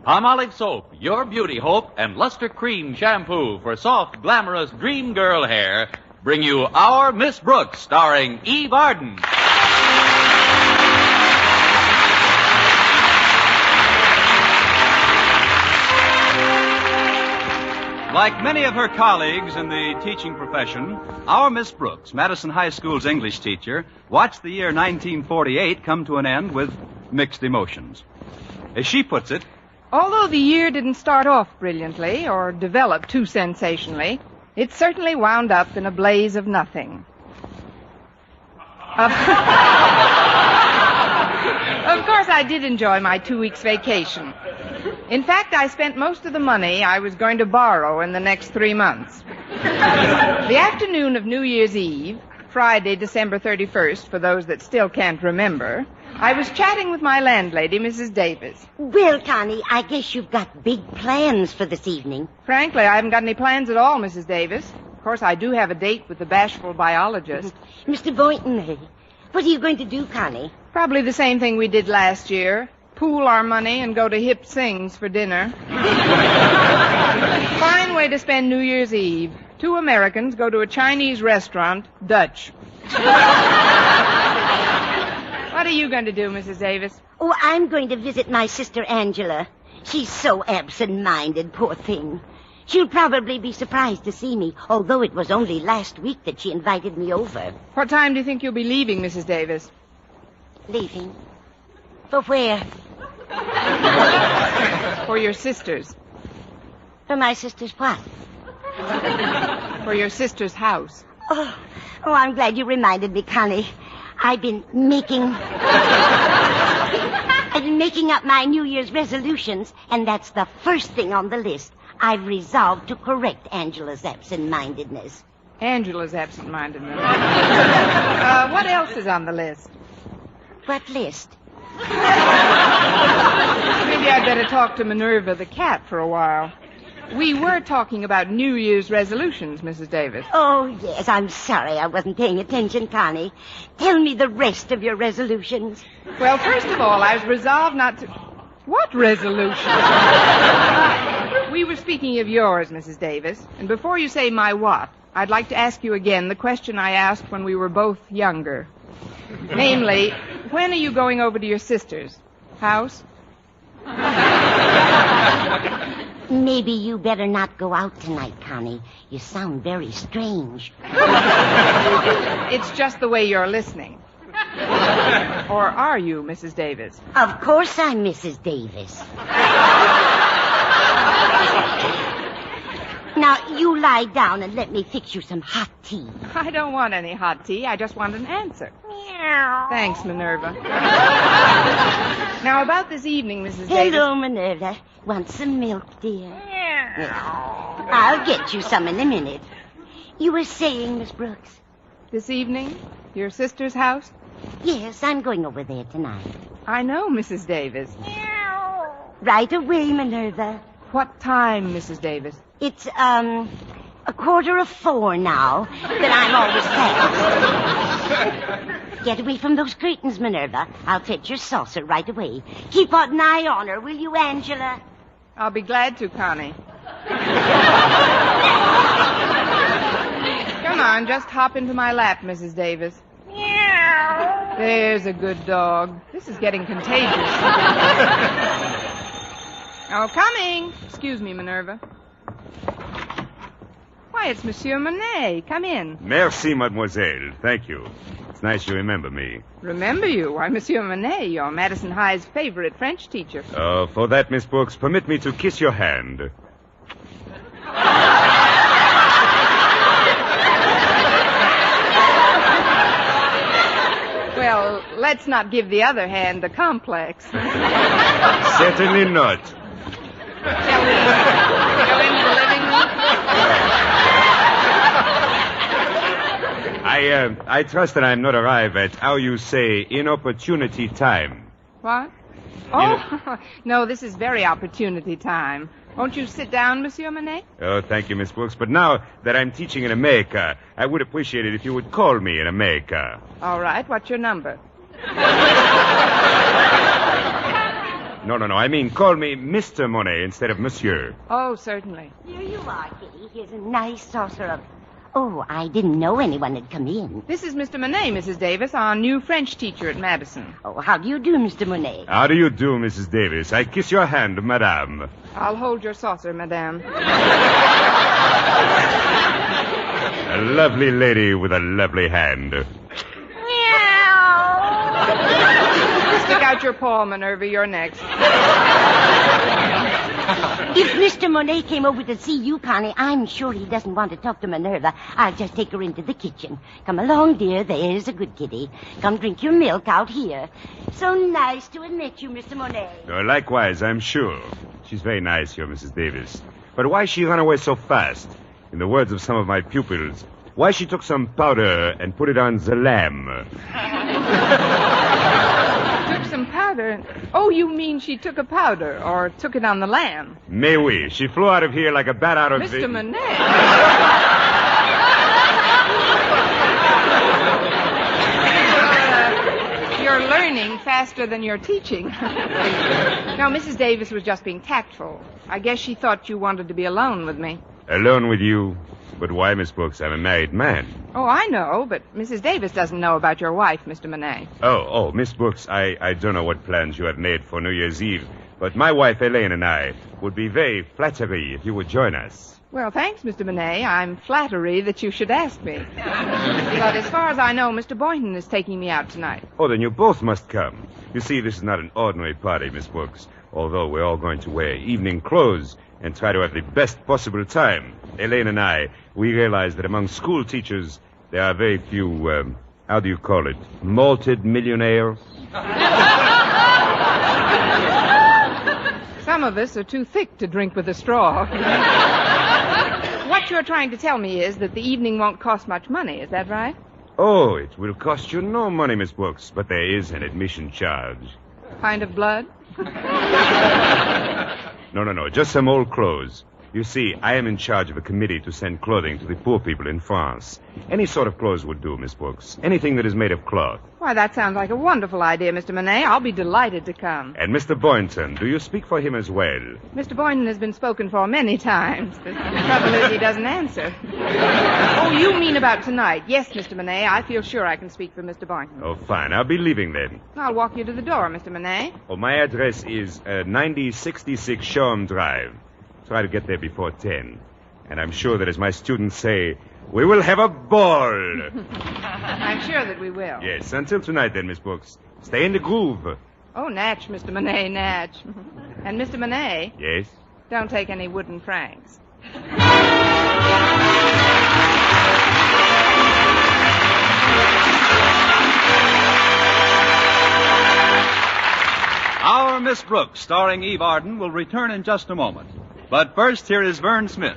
Palmolive Soap, your beauty hope, and Luster Cream Shampoo for soft, glamorous dream girl hair bring you Our Miss Brooks, starring Eve Arden. Like many of her colleagues in the teaching profession, our Miss Brooks, Madison High School's English teacher, watched the year 1948 come to an end with mixed emotions. As she puts it, although the year didn't start off brilliantly or develop too sensationally, it certainly wound up in a blaze of nothing. Of course, I did enjoy my 2 weeks' vacation. In fact, I spent most of the money I was going to borrow in the next 3 months. The afternoon of New Year's Eve, Friday, December 31st, for those that still can't remember, I was chatting with my landlady, Mrs. Davis. Well, Connie, I guess you've got big plans for this evening. Frankly, I haven't got any plans at all, Mrs. Davis. Of course, I do have a date with the bashful biologist. Mr. Boynton, what are you going to do, Connie? Probably the same thing we did last year. Pool our money and go to Hip Sings for dinner. Fine way to spend New Year's Eve. 2 Americans go to a Chinese restaurant, Dutch. What are you going to do, Mrs. Davis? Oh, I'm going to visit my sister Angela. She's so absent-minded, poor thing. She'll probably be surprised to see me, although it was only last week that she invited me over. What time do you think you'll be leaving, Mrs. Davis? Leaving? For where? For your sisters. For my sister's what? For your sister's house. Oh, I'm glad you reminded me, Connie. I've been making up my New Year's resolutions, and that's the first thing on the list. I've resolved to correct Angela's absent-mindedness. Angela's absent-mindedness. What else is on the list? What list? Maybe I'd better talk to Minerva the cat for a while. We were talking about New Year's resolutions, Mrs. Davis. Oh, yes, I'm sorry I wasn't paying attention, Connie. Tell me the rest of your resolutions. Well, first of all, I was resolved not to... What resolution? We were speaking of yours, Mrs. Davis. And before you say my what, I'd like to ask you again the question I asked when we were both younger. Namely, when are you going over to your sister's house? Maybe you better not go out tonight, Connie. You sound very strange. It's just the way you're listening. Or are you, Mrs. Davis? Of course I'm Mrs. Davis. Now, you lie down and let me fix you some hot tea. I don't want any hot tea. I just want an answer. Meow. Thanks, Minerva. Now, about this evening, Mrs. Davis... Hello, Minerva. Want some milk, dear? Meow. I'll get you some in a minute. You were saying, Miss Brooks? This evening? Your sister's house? Yes, I'm going over there tonight. I know, Mrs. Davis. Meow. Right away, Minerva. What time, Mrs. Davis? It's, 3:45 now, but I'm always fast. Get away from those curtains, Minerva. I'll fetch your saucer right away. Keep an eye on her, will you, Angela? I'll be glad to, Connie. Come on, just hop into my lap, Mrs. Davis. Meow. There's a good dog. This is getting contagious. Oh, coming. Excuse me, Minerva. Why, it's Monsieur Monet. Come in. Merci, mademoiselle. Thank you. It's nice you remember me. Remember you? Why, Monsieur Monet, you're Madison High's favorite French teacher. For that, Miss Brooks, permit me to kiss your hand. Well, let's not give the other hand a complex. Certainly not. Shall we go into the living room? I trust that I'm not arrived at, how you say, inopportunity time. What? Oh, no, this is very opportunity time. Won't you sit down, Monsieur Monet? Oh, thank you, Miss Brooks. But now that I'm teaching in America, I would appreciate it if you would call me in America. All right. What's your number? No. I mean, call me Mr. Monet instead of Monsieur. Oh, certainly. Here you are, Kitty. Here's a nice saucer of... Oh, I didn't know anyone had come in. This is Mr. Monet, Mrs. Davis, our new French teacher at Madison. Oh, how do you do, Mr. Monet? How do you do, Mrs. Davis? I kiss your hand, madame. I'll hold your saucer, madame. A lovely lady with a lovely hand. Stick out your paw, Minerva. You're next. If Mr. Monet came over to see you, Connie, I'm sure he doesn't want to talk to Minerva. I'll just take her into the kitchen. Come along, dear. There's a good kitty. Come drink your milk out here. So nice to have met you, Mr. Monet. Likewise, I'm sure. She's very nice, your Mrs. Davis. But why she run away so fast? In the words of some of my pupils, why she took some powder and put it on the lamb? Took some powder? Oh, you mean she took a powder or took it on the lamb? Mais oui. She flew out of here like a bat out of Mr. Monet. You're learning faster than you're teaching. No, Mrs. Davis was just being tactful. I guess she thought you wanted to be alone with me. Alone with you? But why, Miss Brooks? I'm a married man. Oh, I know, but Mrs. Davis doesn't know about your wife, Mr. Monet. Oh, Miss Brooks, I don't know what plans you have made for New Year's Eve, but my wife, Elaine, and I would be very flattery if you would join us. Well, thanks, Mr. Monet. I'm flattery that you should ask me. But as far as I know, Mr. Boynton is taking me out tonight. Oh, then you both must come. You see, this is not an ordinary party, Miss Brooks, although we're all going to wear evening clothes and try to have the best possible time. Elaine and I, we realize that among school teachers, there are very few, how do you call it, malted millionaires? Some of us are too thick to drink with a straw. What you're trying to tell me is that the evening won't cost much money, is that right? Oh, it will cost you no money, Miss Brooks, but there is an admission charge. Pint of blood? No, just some old clothes. You see, I am in charge of a committee to send clothing to the poor people in France. Any sort of clothes would do, Miss Brooks. Anything that is made of cloth. Why, that sounds like a wonderful idea, Mr. Monet. I'll be delighted to come. And Mr. Boynton, do you speak for him as well? Mr. Boynton has been spoken for many times. The trouble is he doesn't answer. Oh, you mean about tonight? Yes, Mr. Monet. I feel sure I can speak for Mr. Boynton. Oh, fine. I'll be leaving then. I'll walk you to the door, Mr. Monet. Oh, my address is 9066 Shoreham Drive. Try to get there before 10. And I'm sure that as my students say, we will have a ball. I'm sure that we will. Yes, until tonight then, Miss Brooks. Stay in the groove. Oh, Natch, Mr. Monet, Natch. And Mr. Monet, Yes? don't take any wooden francs. Our Miss Brooks, starring Eve Arden, will return in just a moment. But first, here is Vern Smith.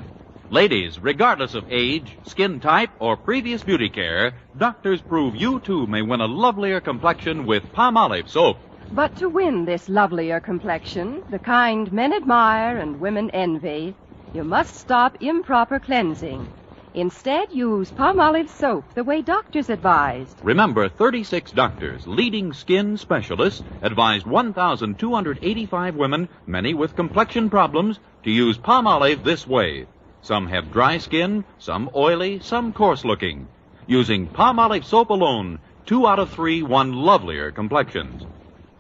Ladies, regardless of age, skin type, or previous beauty care, doctors prove you too may win a lovelier complexion with Palmolive soap. But to win this lovelier complexion, the kind men admire and women envy, you must stop improper cleansing. Instead, use Palmolive soap the way doctors advised. Remember, 36 doctors, leading skin specialists, advised 1,285 women, many with complexion problems, to use Palmolive this way. Some have dry skin, some oily, some coarse-looking. Using Palmolive soap alone, 2 out of 3 won lovelier complexions.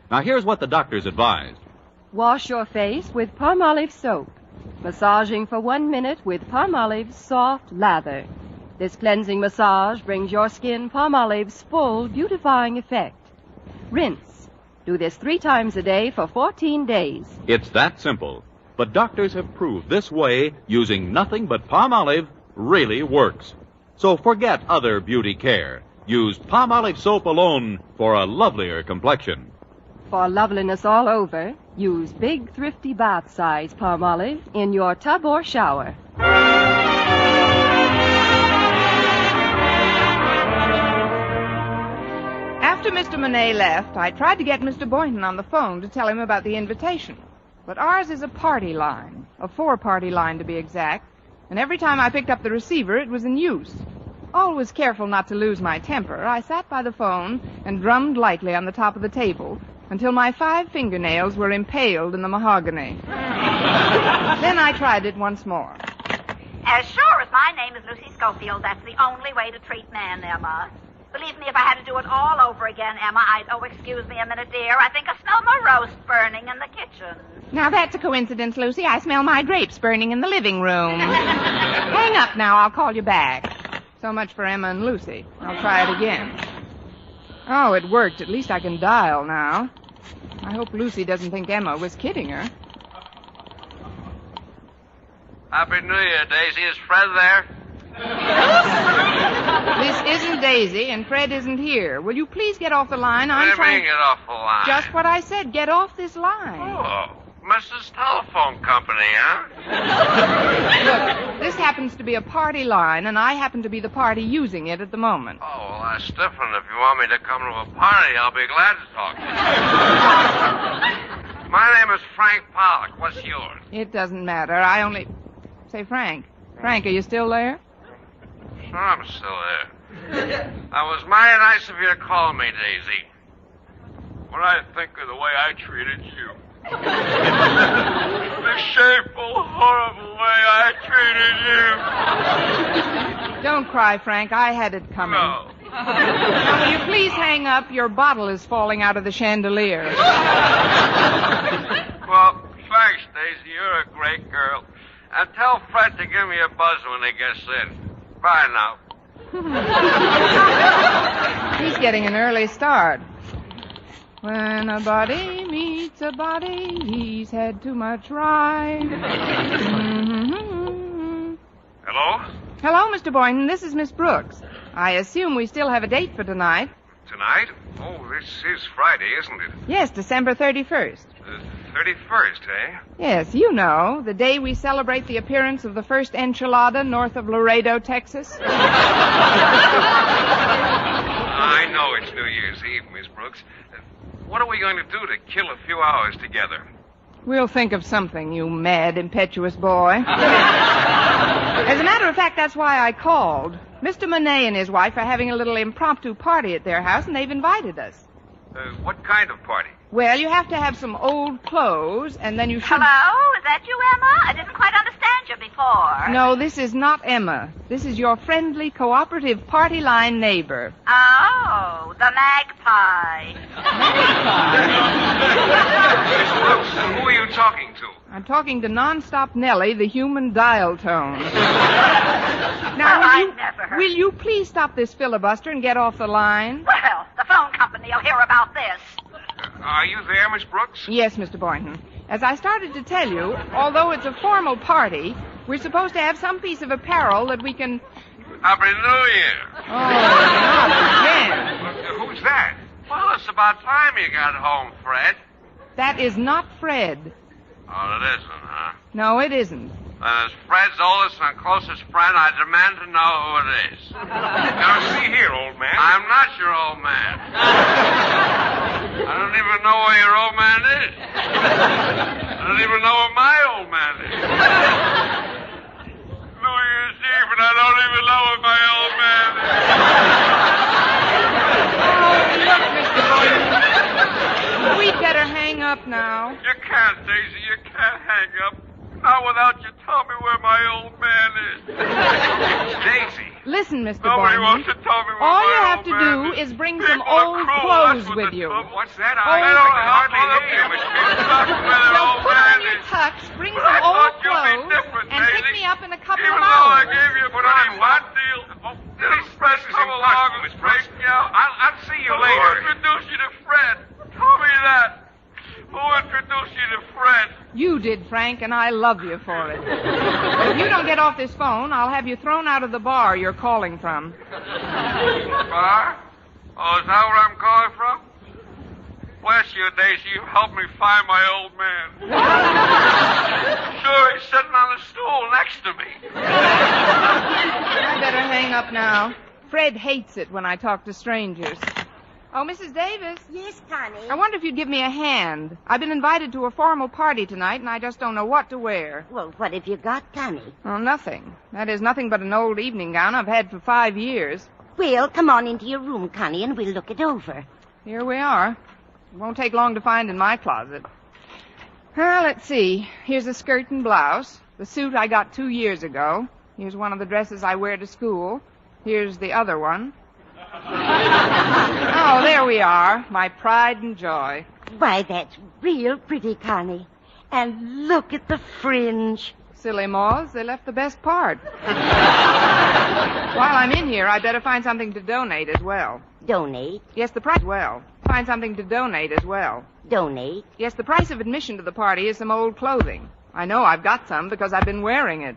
Now, here's what the doctors advised. Wash your face with Palmolive soap, massaging for 1 minute with Palmolive soft lather. This cleansing massage brings your skin Palmolive's full beautifying effect. Rinse. Do this 3 times a day for 14 days. It's that simple. But doctors have proved this way, using nothing but Palmolive, really works. So forget other beauty care. Use Palmolive soap alone for a lovelier complexion. For loveliness all over, use big, thrifty bath-size Palmolive in your tub or shower. After Mr. Monet left, I tried to get Mr. Boynton on the phone to tell him about the invitation. But ours is a party line, a 4-party line to be exact, and every time I picked up the receiver, it was in use. Always careful not to lose my temper, I sat by the phone and drummed lightly on the top of the table, until my 5 fingernails were impaled in the mahogany. Then I tried it once more. As sure as my name is Lucy Schofield, that's the only way to treat men, Emma. Believe me, if I had to do it all over again, Emma, excuse me a minute, dear. I think I smell my roast burning in the kitchen. Now, that's a coincidence, Lucy. I smell my grapes burning in the living room. Hang up now. I'll call you back. So much for Emma and Lucy. I'll try it again. Oh, it worked. At least I can dial now. I hope Lucy doesn't think Emma was kidding her. Happy New Year, Daisy. Is Fred there? This isn't Daisy, and Fred isn't here. Will you please get off the line? What do you mean, get off the line? Just what I said. Get off this line. Oh, Mrs. Telephone Company, huh? Look, this happens to be a party line, and I happen to be the party using it at the moment. Oh, well, that's different. If you want me to come to a party, I'll be glad to talk to you. My name is Frank Pollock. What's yours? It doesn't matter. I only... Say, Frank. Frank, are you still there? Sure, I'm still there. That was mighty nice of you to call me, Daisy. What do I think of the way I treated you? The shameful, horrible way I treated you. Don't cry, Frank. I had it coming. No. Now, will you please hang up? Your bottle is falling out of the chandelier. Well, thanks, Daisy. You're a great girl. And tell Fred to give me a buzz when he gets in. Bye now. He's getting an early start. When a body meets a body, he's had too much ride. Mm-hmm. Hello? Hello, Mr. Boynton. This is Miss Brooks. I assume we still have a date for tonight. Tonight? Oh, this is Friday, isn't it? Yes, December 31st. 31st, eh? Yes, you know, the day we celebrate the appearance of the first enchilada north of Laredo, Texas. I know it's New Year's Eve, Miss Brooks. What are we going to do to kill a few hours together? We'll think of something, you mad, impetuous boy. As a matter of fact, that's why I called. Mr. Monet and his wife are having a little impromptu party at their house, and they've invited us. What kind of party? Well, you have to have some old clothes, and then you should... Hello? Is that you, Emma? I didn't quite understand you before. No, this is not Emma. This is your friendly, cooperative party line neighbor. Oh, the magpie. Who are you talking to? I'm talking to Nonstop Nellie, the human dial tone. Now, I've never heard. Will you please stop this filibuster and get off the line? Well, the phone company will hear about this. Are you there, Miss Brooks? Yes, Mr. Boynton. As I started to tell you, although it's a formal party, we're supposed to have some piece of apparel that we can... Happy New Year. Oh, not again. Who's that? Well, it's about time you got home, Fred. That is not Fred. Oh, it isn't, huh? No, it isn't. As Fred's oldest and closest friend, I demand to know who it is. Now, see here, old man. I'm not your old man. I don't even know where your old man is. I don't even know where my old man is. New Year's Eve, and I don't even know where my old man is. Oh, look, Mr. Boynton. We'd better hang up now. You can't, Daisy. You can't hang up. Not without you telling me where my old man is. Daisy. Listen, Mr. Nobody Boynton. wants to tell me where All my you have old to man do is bring some People are old cruel. clothes That's what with the you. trouble- What's that? Old I don't hardly hear you, Miss Brooks. Now put on your tux, bring But some I old thought you'd be clothes, different, and pick Daisy. me up in a couple Even of though I hours. gave you a pretty hot deal, this press come along and straighten you out. I'll see you later. Who introduced you to Fred? Tell me that. Who introduced you to Fred? You did, Frank, and I love you for it. If you don't get off this phone, I'll have you thrown out of the bar you're calling from. Bar? Oh, is that where I'm calling from? Bless you, Daisy. You helped me find my old man. Sure, he's sitting on the stool next to me. I better hang up now. Fred hates it when I talk to strangers. Oh, Mrs. Davis. Yes, Connie. I wonder if you'd give me a hand. I've been invited to a formal party tonight, and I just don't know what to wear. Well, what have you got, Connie? Oh, nothing. That is nothing but an old evening gown I've had for 5 years. Well, come on into your room, Connie, and we'll look it over. Here we are. It won't take long to find in my closet. Well, let's see. Here's a skirt and blouse. The suit I got 2 years ago. Here's one of the dresses I wear to school. Here's the other one. Oh, there we are. My pride and joy. Why, that's real pretty, Connie. And look at the fringe. Silly moths, they left the best part. While I'm in here, I better find something to donate as well. Donate? Yes, the price as well. Find something to donate as well. Donate? Yes, the price of admission to the party is some old clothing. I know I've got some because I've been wearing it.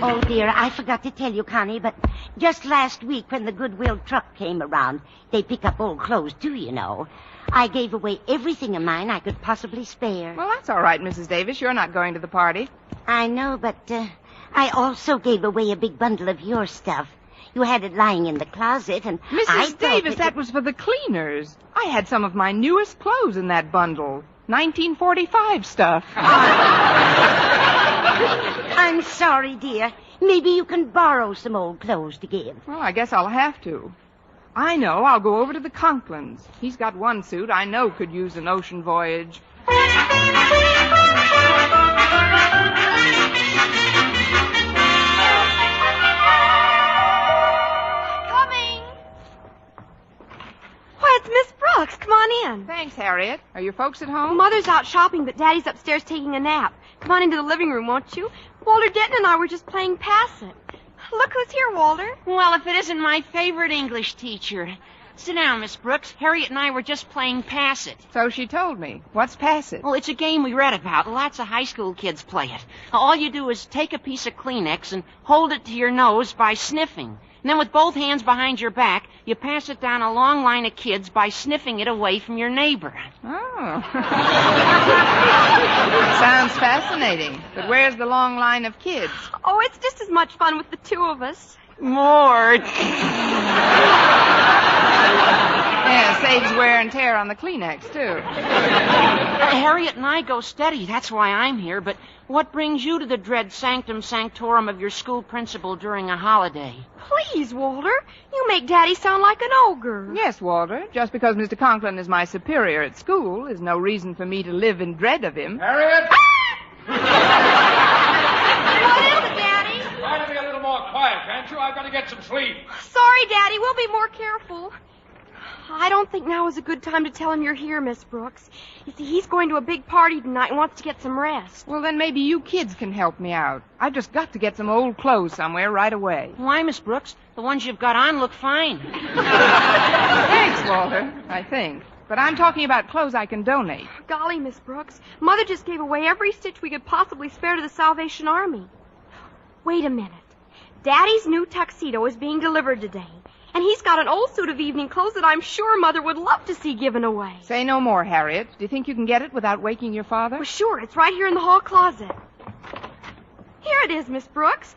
Oh, dear, I forgot to tell you, Connie, but just last week when the Goodwill truck came around, they pick up old clothes, too, you know. I gave away everything of mine I could possibly spare. Well, that's all right, Mrs. Davis. You're not going to the party. I know, but I also gave away a big bundle of your stuff. You had it lying in the closet, and Mrs. Davis, that was for the cleaners. I had some of my newest clothes in that bundle. 1945 stuff. I'm sorry, dear. Maybe you can borrow some old clothes to give. Well, I guess I'll have to. I know. I'll go over to the Conklins. He's got one suit I know could use an ocean voyage. Coming. Why, it's Miss Brooks. Come on in. Thanks, Harriet. Are your folks at home? Mother's out shopping, but Daddy's upstairs taking a nap. Come on into the living room, won't you? Walter Denton and I were just playing Pass It. Look who's here, Walter. Well, if it isn't my favorite English teacher. Sit down, Miss Brooks. Harriet and I were just playing Pass It. So she told me. What's Pass It? Well, it's a game we read about. Lots of high school kids play it. All you do is take a piece of Kleenex and hold it to your nose by sniffing. And then with both hands behind your back, you pass it down a long line of kids by sniffing it away from your neighbor. Oh. Sounds fascinating. But where's the long line of kids? Oh, it's just as much fun with the two of us. More. Yeah, saves wear and tear on the Kleenex, too. Harriet and I go steady. That's why I'm here. But what brings you to the dread sanctum sanctorum of your school principal during a holiday? Please, Walter. You make Daddy sound like an ogre. Yes, Walter. Just because Mr. Conklin is my superior at school is no reason for me to live in dread of him. Harriet! What is it, Daddy? Try to be a little more quiet, can't you? I've got to get some sleep. Sorry, Daddy. We'll be more careful. I don't think now is a good time to tell him you're here, Miss Brooks. You see, he's going to a big party tonight and wants to get some rest. Well, then maybe you kids can help me out. I've just got to get some old clothes somewhere right away. Why, Miss Brooks? The ones you've got on look fine. Thanks, Walter, I think. But I'm talking about clothes I can donate. Golly, Miss Brooks. Mother just gave away every stitch we could possibly spare to the Salvation Army. Wait a minute. Daddy's new tuxedo is being delivered today. And he's got an old suit of evening clothes that I'm sure Mother would love to see given away. Say no more, Harriet. Do you think you can get it without waking your father? Well, sure. It's right here in the hall closet. Here it is, Miss Brooks.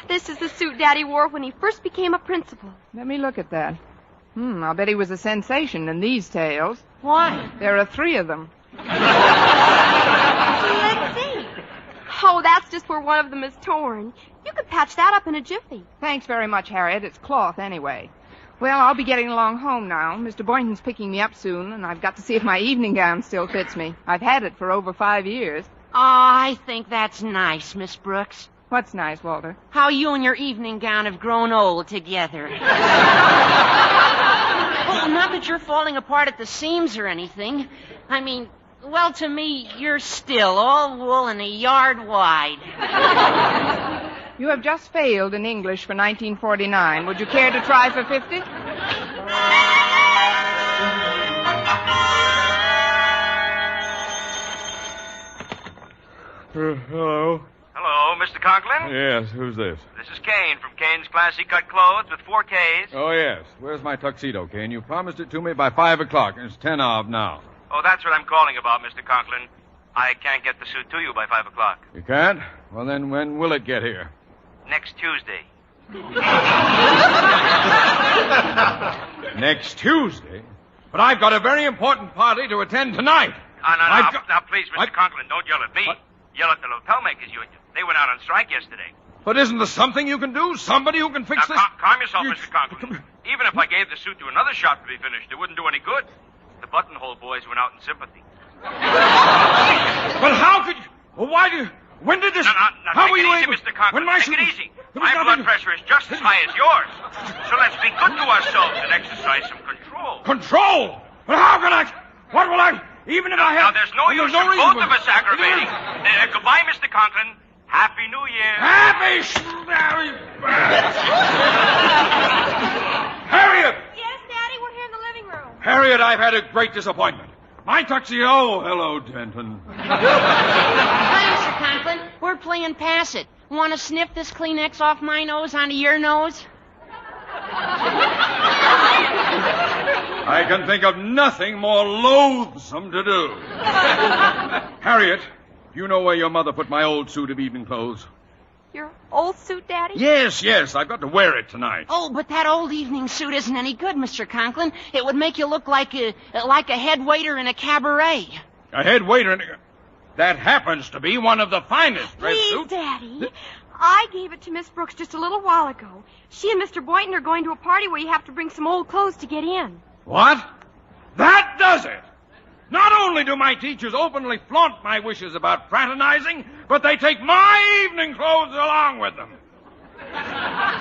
This is the suit Daddy wore when he first became a principal. Let me look at that. I'll bet he was a sensation in these tales. Why? There are 3 of them. Let's see. Oh, that's just where one of them is torn. You could patch that up in a jiffy. Thanks very much, Harriet. It's cloth anyway. Well, I'll be getting along home now. Mr. Boynton's picking me up soon, and I've got to see if my evening gown still fits me. I've had it for over 5 years. Oh, I think that's nice, Miss Brooks. What's nice, Walter? How you and your evening gown have grown old together. Well, not that you're falling apart at the seams or anything. I mean, well, to me, you're still all wool and a yard wide. You have just failed in English for 1949. Would you care to try for 50? Hello? Hello, Mr. Conklin? Yes, who's this? This is Kane from Kane's Classy Cut Clothes with 4 Ks. Oh, yes. Where's my tuxedo, Kane? You promised it to me by 5 o'clock, and it's 10 of now. Oh, that's what I'm calling about, Mr. Conklin. I can't get the suit to you by 5 o'clock. You can't? Well, then when will it get here? Next Tuesday. Next Tuesday? But I've got a very important party to attend tonight. Now, please, Mr. Conklin, don't yell at me. What? Yell at the lapel makers union. They went out on strike yesterday. But isn't there something you can do? Somebody who can fix Now, this? calm yourself, Mr. Conklin. Even if I gave the suit to another shop to be finished, it wouldn't do any good. The buttonhole boys went out in sympathy. But how could you? Well, why do you? When did this? Now, how take were it you easy, able? Mr. Conklin. When my Take it easy. There was My nothing- blood pressure is just as high as yours. So let's be good to ourselves and exercise some control. Control? But how can I? What will I? Even if I Now, have. there's no use in reason both of us aggravating. Goodbye, Mr. Conklin. Happy New Year. Harriet! Yes, Daddy, we're here in the living room. Harriet, I've had a great disappointment. My tuxedo. Oh, hello, Denton. Hi, Mr. Conklin. We're playing Pass It. Want to sniff this Kleenex off my nose onto your nose? I can think of nothing more loathsome to do. Harriet, you know where your mother put my old suit of evening clothes? Your old suit, Daddy? Yes, I've got to wear it tonight. Oh, but that old evening suit isn't any good, Mr. Conklin. It would make you look like a head waiter in a cabaret. A head waiter in that happens to be one of the finest dress Please, suits. Daddy. I gave it to Miss Brooks just a little while ago. She and Mr. Boynton are going to a party where you have to bring some old clothes to get in. What? That does it! Not only do my teachers openly flaunt my wishes about fraternizing, but they take my evening clothes along with them.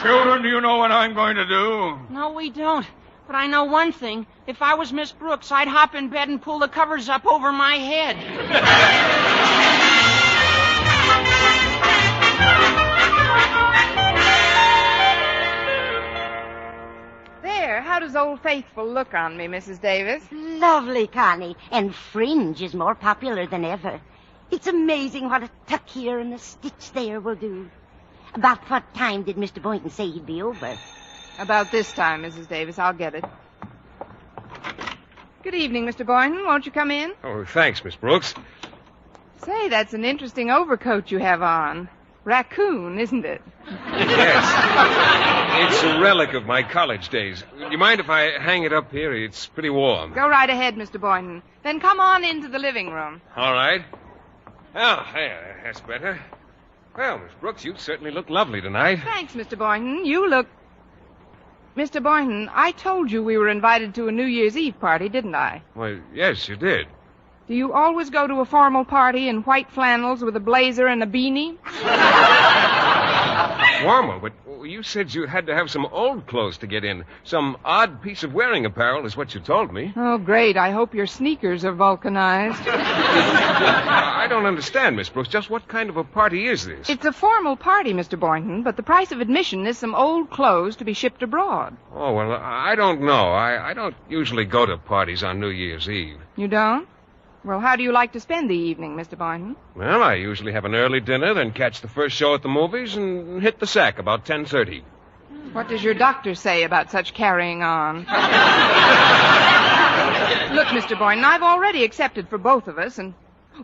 Children, do you know what I'm going to do? No, we don't. But I know one thing. If I was Miss Brooks, I'd hop in bed and pull the covers up over my head. There, how does Old Faithful look on me, Mrs. Davis? Lovely, Connie. And fringe is more popular than ever. It's amazing what a tuck here and a stitch there will do. About what time did Mr. Boynton say he'd be over? About this time, Mrs. Davis. I'll get it. Good evening, Mr. Boynton. Won't you come in? Oh, thanks, Miss Brooks. Say, that's an interesting overcoat you have on. Raccoon, isn't it? Yes. It's a relic of my college days. Do you mind if I hang it up here? It's pretty warm. Go right ahead, Mr. Boynton. Then come on into the living room. All right. Oh, there, that's better. Well, Miss Brooks, you certainly look lovely tonight. Thanks, Mr. Boynton. You look... Mr. Boynton, I told you we were invited to a New Year's Eve party, didn't I? Well, yes, you did. Do you always go to a formal party in white flannels with a blazer and a beanie? Formal, but you said you had to have some old clothes to get in. Some odd piece of wearing apparel is what you told me. Oh, great. I hope your sneakers are vulcanized. I don't understand, Miss Brooks. Just what kind of a party is this? It's a formal party, Mr. Boynton, but the price of admission is some old clothes to be shipped abroad. Oh, well, I don't know. I don't usually go to parties on New Year's Eve. You don't? Well, how do you like to spend the evening, Mr. Boynton? Well, I usually have an early dinner, then catch the first show at the movies and hit the sack about 10:30. What does your doctor say about such carrying on? Look, Mr. Boynton, I've already accepted for both of us, and...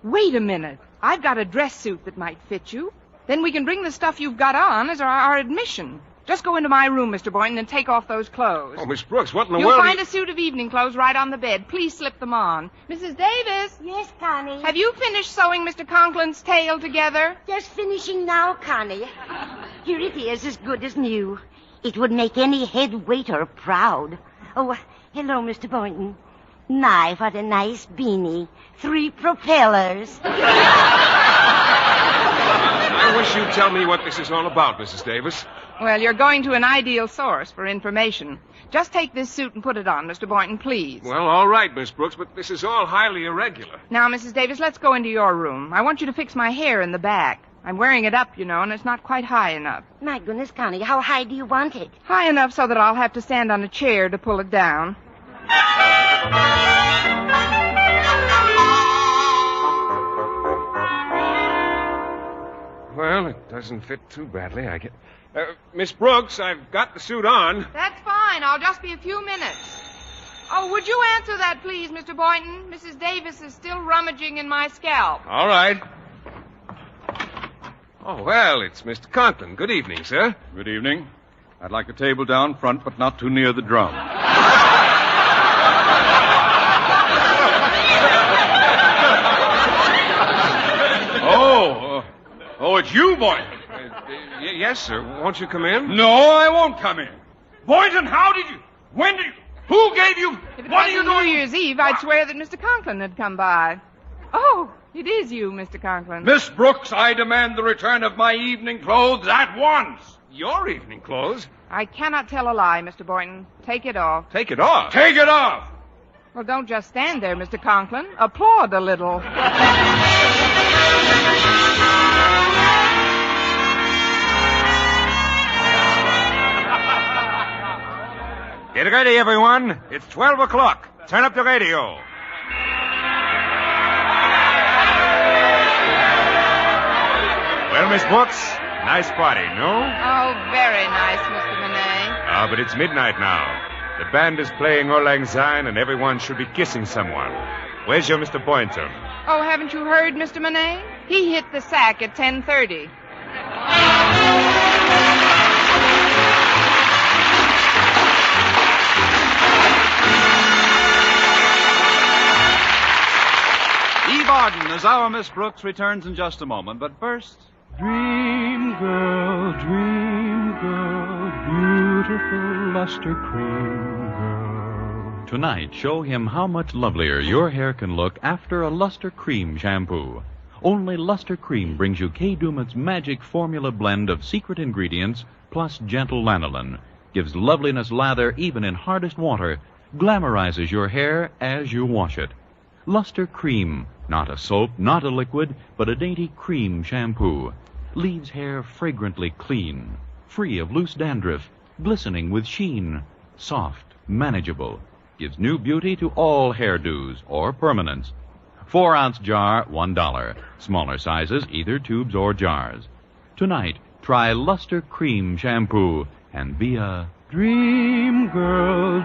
Wait a minute. I've got a dress suit that might fit you. Then we can bring the stuff you've got on as our admission. Just go into my room, Mr. Boynton, and take off those clothes. Oh, Miss Brooks, what in the You'll world... find a suit of evening clothes right on the bed. Please slip them on. Mrs. Davis? Yes, Connie? Have you finished sewing Mr. Conklin's tail together? Just finishing now, Connie. Here it is, as good as new. It would make any head waiter proud. Oh, hello, Mr. Boynton. My, what a nice beanie. 3 propellers. I wish you'd tell me what this is all about, Mrs. Davis. Well, you're going to an ideal source for information. Just take this suit and put it on, Mr. Boynton, please. Well, all right, Miss Brooks, but this is all highly irregular. Now, Mrs. Davis, let's go into your room. I want you to fix my hair in the back. I'm wearing it up, you know, and it's not quite high enough. My goodness, Connie, how high do you want it? High enough so that I'll have to stand on a chair to pull it down. Well, it doesn't fit too badly, I get... Miss Brooks, I've got the suit on. That's fine. I'll just be a few minutes. Oh, would you answer that, please, Mr. Boynton? Mrs. Davis is still rummaging in my scalp. All right. Oh, well, it's Mr. Conklin. Good evening, sir. Good evening. I'd like a table down front, but not too near the drum. Oh, it's you, Boynton. Yes, sir. Won't you come in? No, I won't come in. Boynton, how did you... When did you... Who gave you... If it What are was you New doing? Year's Eve, I'd swear that Mr. Conklin had come by. Oh, it is you, Mr. Conklin. Miss Brooks, I demand the return of my evening clothes at once. Your evening clothes? I cannot tell a lie, Mr. Boynton. Take it off. Take it off. Take it off. Well, don't just stand there, Mr. Conklin. Applaud a little. Get ready, everyone. It's 12 o'clock. Turn up the radio. Well, Miss Brooks, nice party, no? Oh, very nice, Mr. Monet. Ah, but it's midnight now. The band is playing Auld Lang Syne, and everyone should be kissing someone. Where's your Mr. Boynton? Oh, haven't you heard, Mr. Monet? He hit the sack at 10:30. Eve Arden as our Miss Brooks returns in just a moment. But first, Dream girl, beautiful luster cream girl. Tonight, show him how much lovelier your hair can look after a Luster Cream shampoo. Only Luster Cream brings you Kay Daumit's magic formula blend of secret ingredients plus gentle lanolin. Gives loveliness lather even in hardest water. Glamorizes your hair as you wash it. Luster Cream, not a soap, not a liquid, but a dainty cream shampoo. Leaves hair fragrantly clean, free of loose dandruff, glistening with sheen, soft, manageable. Gives new beauty to all hairdos or permanents. 4-ounce jar, $1. Smaller sizes, either tubes or jars. Tonight, try Luster Cream shampoo and be a Dream girl,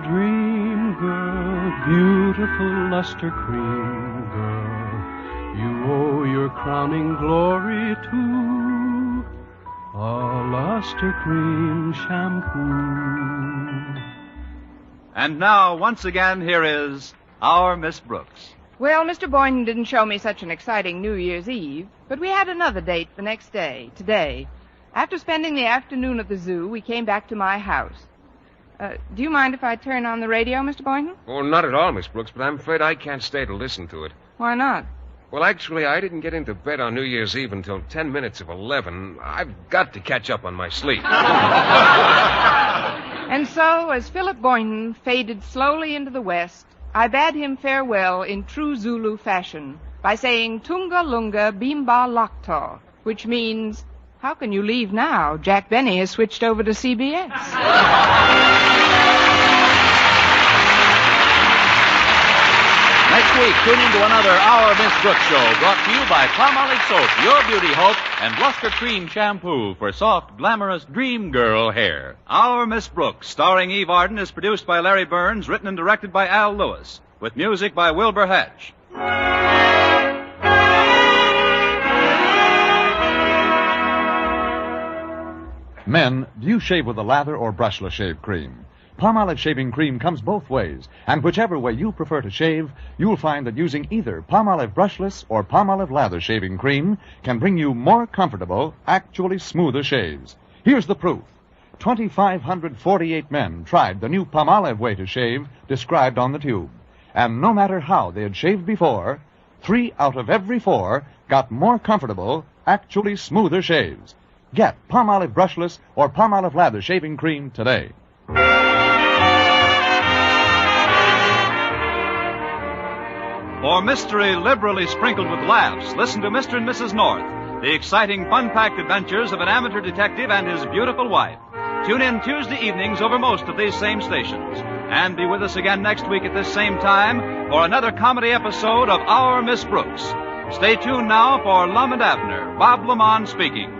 beautiful luster cream girl. You owe your crowning glory to a luster cream shampoo. and now, once again, here is our Miss Brooks. Well, Mr. Boynton didn't show me such an exciting New Year's Eve, but we had another date the next day, today. After spending the afternoon at the zoo, we came back to my house. Do you mind if I turn on the radio, Mr. Boynton? Oh, not at all, Miss Brooks, but I'm afraid I can't stay to listen to it. Why not? Well, actually, I didn't get into bed on New Year's Eve until 10 minutes of 11. I've got to catch up on my sleep. And so, as Philip Boynton faded slowly into the west, I bade him farewell in true Zulu fashion by saying Tunga Lunga Bimba Lakta, which means, how can you leave now? Jack Benny has switched over to CBS. Next week, tune into another Our Miss Brooks show brought to you by Palmolive Soap, your beauty hope, and Luster Cream Shampoo for soft, glamorous dream girl hair. Our Miss Brooks, starring Eve Arden, is produced by Larry Burns, written and directed by Al Lewis, with music by Wilbur Hatch. Men, do you shave with a lather or brushless shave cream? Palmolive shaving cream comes both ways, and whichever way you prefer to shave, you'll find that using either Palmolive brushless or Palmolive lather shaving cream can bring you more comfortable, actually smoother shaves. Here's the proof. 2,548 men tried the new Palmolive way to shave described on the tube. And no matter how they had shaved before, 3 out of every 4 got more comfortable, actually smoother shaves. Get Palmolive brushless or Palmolive lather shaving cream today. For mystery liberally sprinkled with laughs, listen to Mr. and Mrs. North, the exciting, fun-packed adventures of an amateur detective and his beautiful wife. Tune in Tuesday evenings over most of these same stations. And be with us again next week at this same time for another comedy episode of Our Miss Brooks. Stay tuned now for Lum and Abner. Bob Lamont speaking.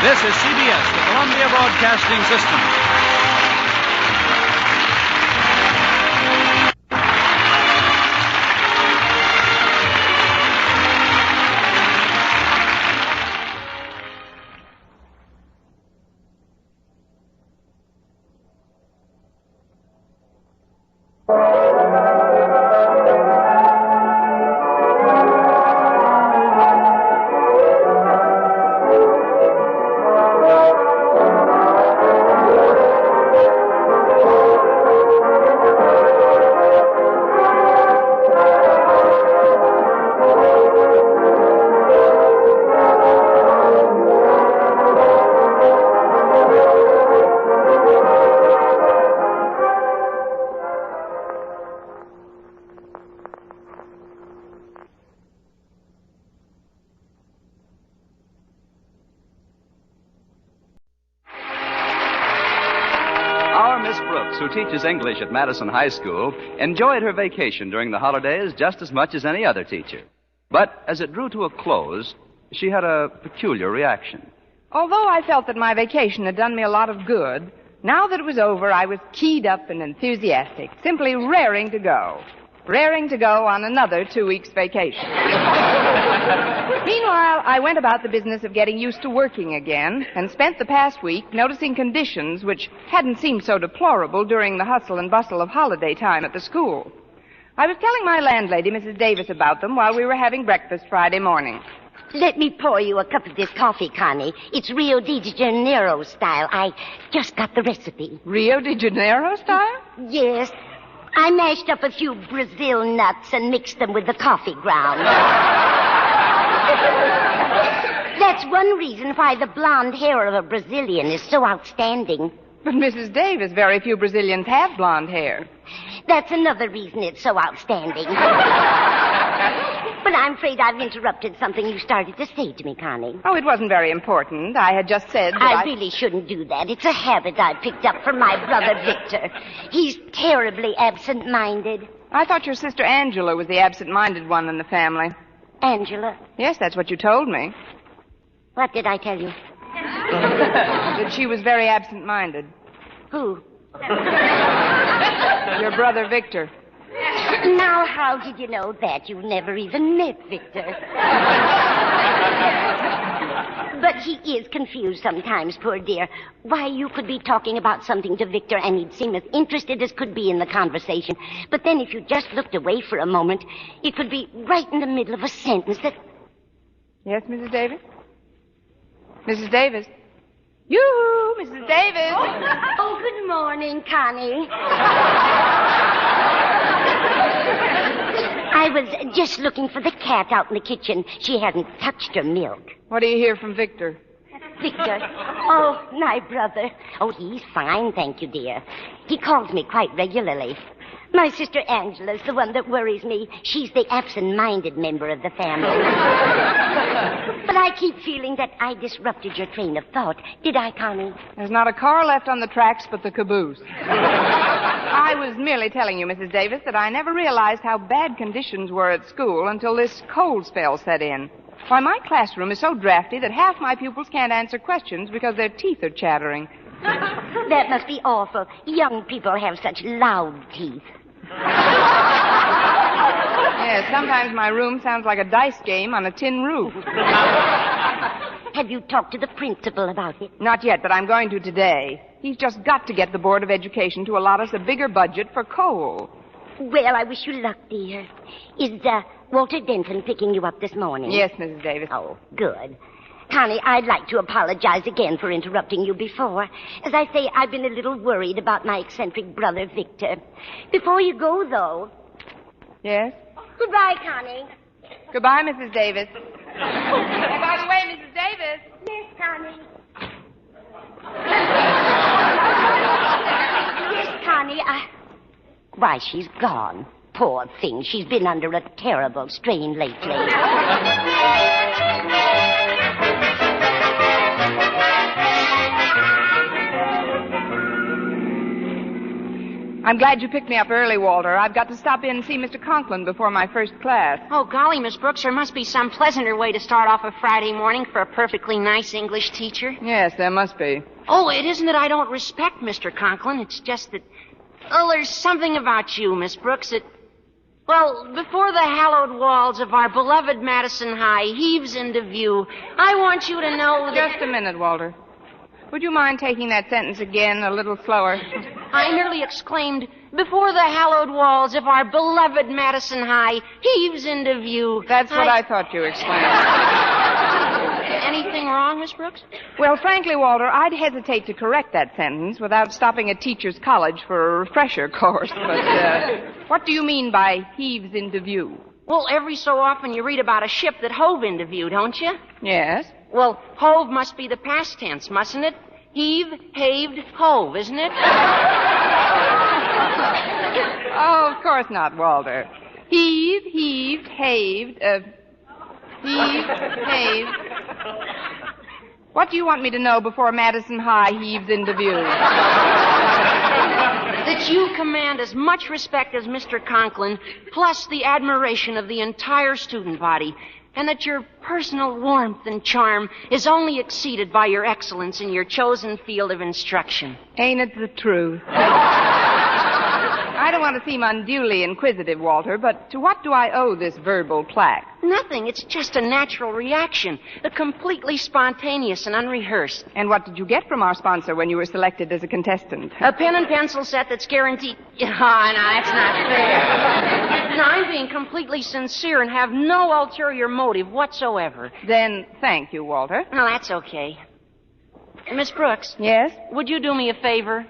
This is CBS, the Columbia Broadcasting System. who teaches English at Madison High School, enjoyed her vacation during the holidays just as much as any other teacher. But as it drew to a close, she had a peculiar reaction. Although I felt that my vacation had done me a lot of good, now that it was over, I was keyed up and enthusiastic, simply raring to go. Raring to go on another 2 weeks vacation. Meanwhile, I went about the business of getting used to working again and spent the past week noticing conditions which hadn't seemed so deplorable during the hustle and bustle of holiday time at the school. I was telling my landlady, Mrs. Davis, about them while we were having breakfast Friday morning. Let me pour you a cup of this coffee, Connie. It's Rio de Janeiro style. I just got the recipe. Rio de Janeiro style? Yes. I mashed up a few Brazil nuts and mixed them with the coffee ground. That's one reason why the blonde hair of a Brazilian is so outstanding. But, Mrs. Davis, very few Brazilians have blonde hair. That's another reason it's so outstanding. But I'm afraid I've interrupted something you started to say to me, Connie. Oh, it wasn't very important. I had just said that I really shouldn't do that. It's a habit I picked up from my brother Victor. He's terribly absent-minded. I thought your sister Angela was the absent-minded one in the family. Angela? Yes, that's what you told me. What did I tell you? That she was very absent-minded. Who? Your brother Victor. Now, how did you know that? You never even met Victor. But he is confused sometimes, poor dear. Why, you could be talking about something to Victor and he'd seem as interested as could be in the conversation. But then if you just looked away for a moment, it could be right in the middle of a sentence that... Yes, Mrs. Davis? Mrs. Davis? Yoo-hoo, Mrs. Davis! Oh, good morning, Connie. I was just looking for the cat out in the kitchen. She hadn't touched her milk. What do you hear from Victor? Victor? Oh, my brother. Oh, he's fine, thank you, dear. He calls me quite regularly. My sister Angela's the one that worries me. She's the absent-minded member of the family. But I keep feeling that I disrupted your train of thought. Did I, Connie? There's not a car left on the tracks but the caboose. I was merely telling you, Mrs. Davis, that I never realized how bad conditions were at school until this cold spell set in. Why, my classroom is so drafty that half my pupils can't answer questions because their teeth are chattering. That must be awful. Young people have such loud teeth. Yes, sometimes my room sounds like a dice game on a tin roof. Have you talked to the principal about it? Not yet, but I'm going to today. He's just got to get the Board of Education to allot us a bigger budget for coal. Well, I wish you luck, dear. Is Walter Denton picking you up this morning? Yes, Mrs. Davis. Oh, good. Connie, I'd like to apologize again for interrupting you before. As I say, I've been a little worried about my eccentric brother, Victor. Before you go, though... Yes? Goodbye, Connie. Goodbye, Mrs. Davis. Oh, by the way, Mrs. Davis. Yes, Connie. Yes, Connie, Why, she's gone. Poor thing. She's been under a terrible strain lately. I'm glad you picked me up early, Walter. I've got to stop in and see Mr. Conklin before my first class. Oh, golly, Miss Brooks, there must be some pleasanter way to start off a Friday morning for a perfectly nice English teacher. Yes, there must be. Oh, it isn't that I don't respect Mr. Conklin. It's just that... Oh, there's something about you, Miss Brooks, that... Well, before the hallowed walls of our beloved Madison High heaves into view, I want you to know that... Just a minute, Walter. Would you mind taking that sentence again a little slower? I merely exclaimed, before the hallowed walls of our beloved Madison High heaves into view. That's what I thought you exclaimed. Anything wrong, Miss Brooks? Well, frankly, Walter, I'd hesitate to correct that sentence without stopping at teacher's college for a refresher course. But what do you mean by heaves into view? Well, every so often you read about a ship that hove into view, don't you? Yes. Well, hove must be the past tense, mustn't it? Heave, haved, hove, isn't it? Oh, of course not, Walter. Heave, heaved, haved, heave, haved. What do you want me to know before Madison High heaves into view? that you command as much respect as Mr. Conklin, plus the admiration of the entire student body, and that your personal warmth and charm is only exceeded by your excellence in your chosen field of instruction. Ain't it the truth? I don't want to seem unduly inquisitive, Walter, but to what do I owe this verbal plaque? Nothing. It's just a natural reaction, completely spontaneous and unrehearsed. And what did you get from our sponsor when you were selected as a contestant? A pen and pencil set that's guaranteed... Oh, no, that's not fair. No, I'm being completely sincere and have no ulterior motive whatsoever. Then thank you, Walter. No, that's okay. Miss Brooks? Yes? Would you do me a favor?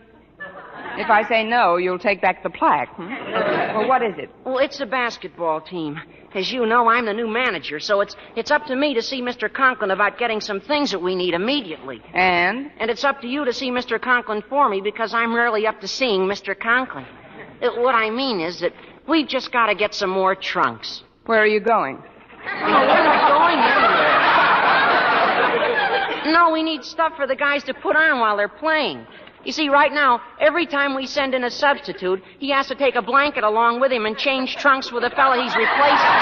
If I say no, you'll take back the plaque. Well, what is it? Well, it's a basketball team. As you know, I'm the new manager, so it's up to me to see Mr. Conklin about getting some things that we need immediately. And? And it's up to you to see Mr. Conklin for me because I'm rarely up to seeing Mr. Conklin. What I mean is that we've just got to get some more trunks. Where are you going? Oh, we're not going anywhere. No, we need stuff for the guys to put on while they're playing. You see, right now, every time we send in a substitute, he has to take a blanket along with him and change trunks with the fella he's replacing.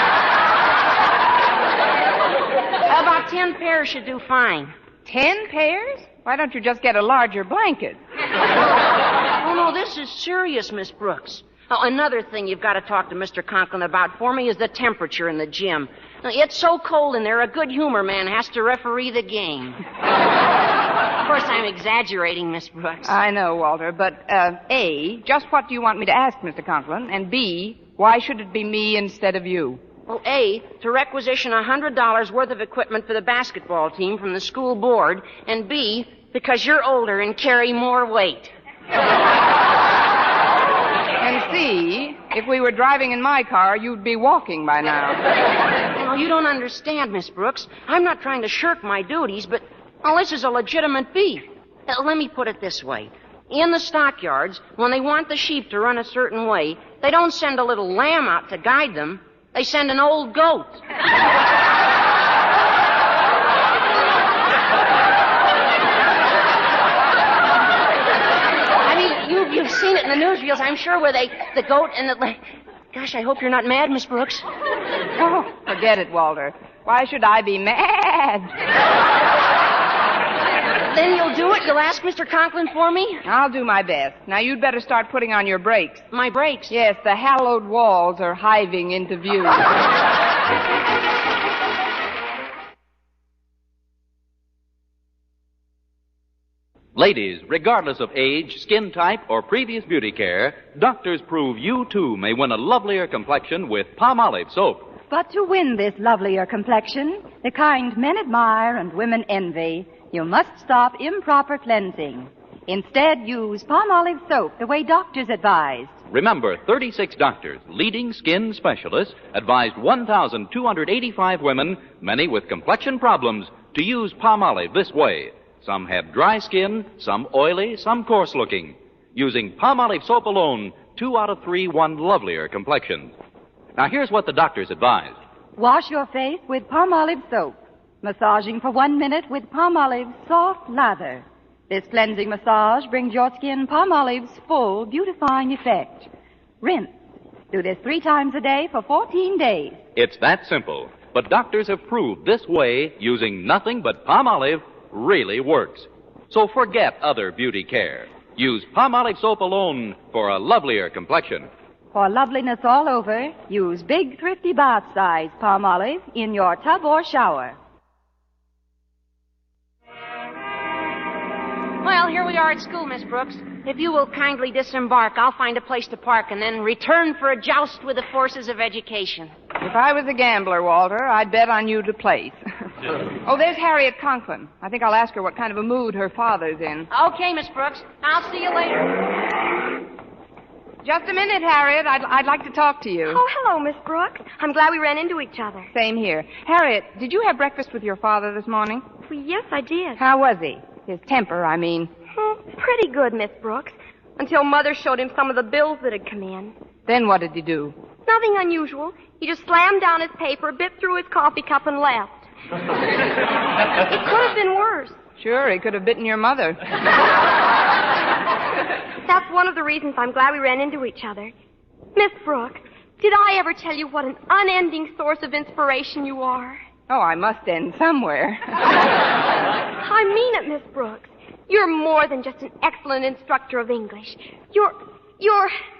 About 10 pairs should do fine. 10 pairs? Why don't you just get a larger blanket? Oh, no, this is serious, Miss Brooks. Oh, another thing you've got to talk to Mr. Conklin about for me is the temperature in the gym. It's so cold in there, a good humor man has to referee the game. Of course, I'm exaggerating, Miss Brooks. I know, Walter, but, A, just what do you want me to ask Mr. Conklin? And B, why should it be me instead of you? Well, A, to requisition $100 worth of equipment for the basketball team from the school board, and B, because you're older and carry more weight. And C, if we were driving in my car, you'd be walking by now. Oh, you don't understand, Miss Brooks. I'm not trying to shirk my duties, but... Well, this is a legitimate beef. Let me put it this way. In the stockyards, when they want the sheep to run a certain way, they don't send a little lamb out to guide them. They send an old goat. I mean, you've seen it in the newsreels, I'm sure, where the goat and the... Gosh, I hope you're not mad, Miss Brooks. Oh, forget it, Walter. Why should I be mad? Then you'll do it? You'll ask Mr. Conklin for me? I'll do my best. Now, you'd better start putting on your brakes. My brakes? Yes, the hallowed walls are hiving into view. Ladies, regardless of age, skin type, or previous beauty care, doctors prove you, too, may win a lovelier complexion with Palmolive soap. But to win this lovelier complexion, the kind men admire and women envy, you must stop improper cleansing. Instead, use Palmolive soap the way doctors advised. Remember, 36 doctors, leading skin specialists, advised 1,285 women, many with complexion problems, to use Palmolive this way. Some have dry skin, some oily, some coarse-looking. Using Palmolive soap alone, 2 out of 3 won lovelier complexions. Now, here's what the doctors advised. Wash your face with Palmolive soap. Massaging for 1 minute with Palmolive's soft lather. This cleansing massage brings your skin Palmolive's full beautifying effect. Rinse. Do this 3 times a day for 14 days. It's that simple. But doctors have proved this way, using nothing but Palmolive, really works. So forget other beauty care. Use Palmolive soap alone for a lovelier complexion. For loveliness all over, use big, thrifty bath-size Palmolive in your tub or shower. Well, here we are at school, Miss Brooks. If you will kindly disembark, I'll find a place to park and then return for a joust with the forces of education. If I was a gambler, Walter, I'd bet on you to place. Oh, there's Harriet Conklin. I think I'll ask her what kind of a mood her father's in. Okay, Miss Brooks. I'll see you later. Just a minute, Harriet. I'd like to talk to you. Oh, hello, Miss Brooks. I'm glad we ran into each other. Same here. Harriet, did you have breakfast with your father this morning? Well, yes, I did. How was he? His temper, I mean. Pretty good, Miss Brooks. Until Mother showed him some of the bills that had come in. Then what did he do? Nothing unusual. He just slammed down his paper, bit through his coffee cup, and left. It could have been worse. Sure, he could have bitten your mother. That's one of the reasons I'm glad we ran into each other. Miss Brooks, did I ever tell you what an unending source of inspiration you are? Oh, I must end somewhere. I mean it, Miss Brooks. You're more than just an excellent instructor of English. You're...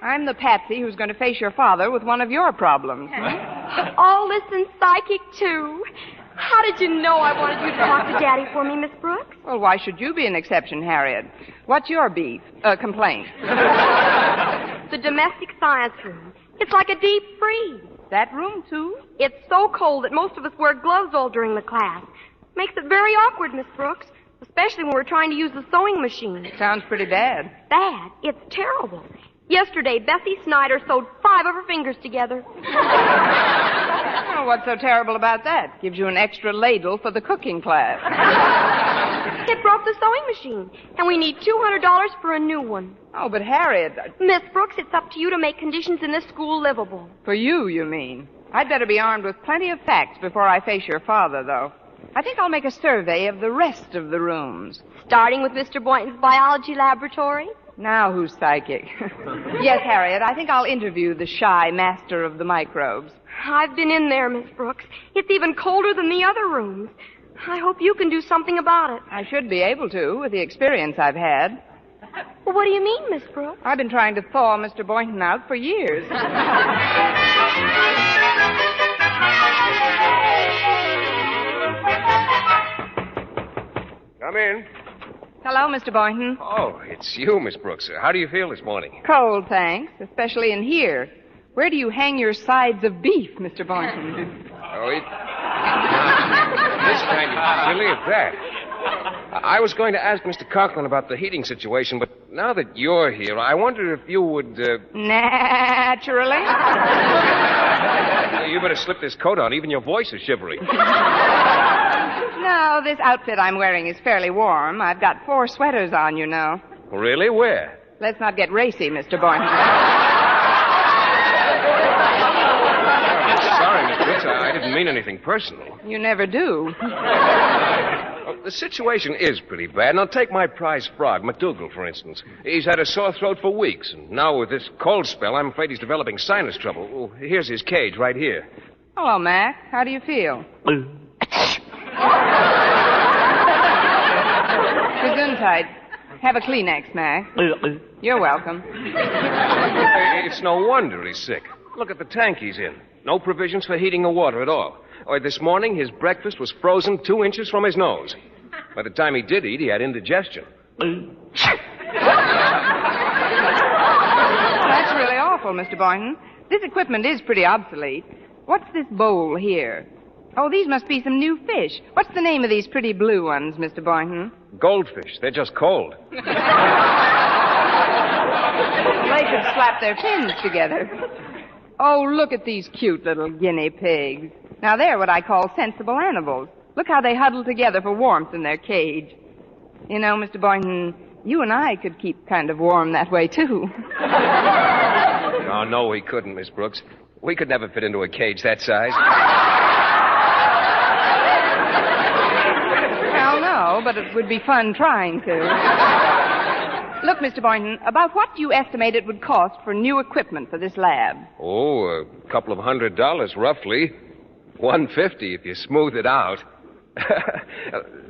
I'm the patsy who's going to face your father with one of your problems. All this and psychic, too. How did you know I wanted you to talk to Daddy for me, Miss Brooks? Well, why should you be an exception, Harriet? What's your beef? Complaint? The domestic science room. It's like a deep freeze. That room, too? It's so cold that most of us wear gloves all during the class. Makes it very awkward, Miss Brooks. Especially when we're trying to use the sewing machine. Sounds pretty bad. Bad? It's terrible. Yesterday, Bessie Snyder sewed 5 of her fingers together. Oh, what's so terrible about that? Gives you an extra ladle for the cooking class. It broke the sewing machine, and we need $200 for a new one. Oh, but Harriet... Miss Brooks, it's up to you to make conditions in this school livable. For you mean? I'd better be armed with plenty of facts before I face your father, though. I think I'll make a survey of the rest of the rooms. Starting with Mr. Boynton's biology laboratory? Now who's psychic? Yes, Harriet, I think I'll interview the shy master of the microbes. I've been in there, Miss Brooks. It's even colder than the other rooms. I hope you can do something about it. I should be able to, with the experience I've had. Well, what do you mean, Miss Brooks? I've been trying to thaw Mr. Boynton out for years. Come in. Hello, Mr. Boynton. Oh, it's you, Miss Brooks. How do you feel this morning? Cold, thanks, especially in here. Where do you hang your sides of beef, Mr. Boynton? Oh, this kind of silly at that. I was going to ask Mr. Conklin about the heating situation, but now that you're here, I wonder if you would... Naturally. You better slip this coat on. Even your voice is shivery. No, this outfit I'm wearing is fairly warm. I've got 4 sweaters on, you know. Really? Where? Let's not get racy, Mr. Boynton. Sorry, Miss Brooks. I didn't mean anything personal. You never do. Well, the situation is pretty bad. Now, take my prize frog, McDougal, for instance. He's had a sore throat for weeks, and now with this cold spell, I'm afraid he's developing sinus trouble. Oh, here's his cage right here. Hello, Mac. How do you feel? Gesundheit. Have a Kleenex, Mac. You're welcome. It's no wonder he's sick. Look at the tank he's in. No provisions for heating or water at all. This morning, his breakfast was frozen 2 inches from his nose. By the time he did eat, he had indigestion. That's really awful, Mr. Boynton. This equipment is pretty obsolete. What's this bowl here? Oh, these must be some new fish. What's the name of these pretty blue ones, Mr. Boynton? Goldfish. They're just cold. They could slap their fins together. Oh, look at these cute little guinea pigs. Now, they're what I call sensible animals. Look how they huddle together for warmth in their cage. You know, Mr. Boynton, you and I could keep kind of warm that way, too. Oh, no, we couldn't, Miss Brooks. We could never fit into a cage that size. Well, no, but it would be fun trying to. Look, Mr. Boynton, about what do you estimate it would cost for new equipment for this lab? Oh, a couple of $100, roughly. $150 if you smooth it out.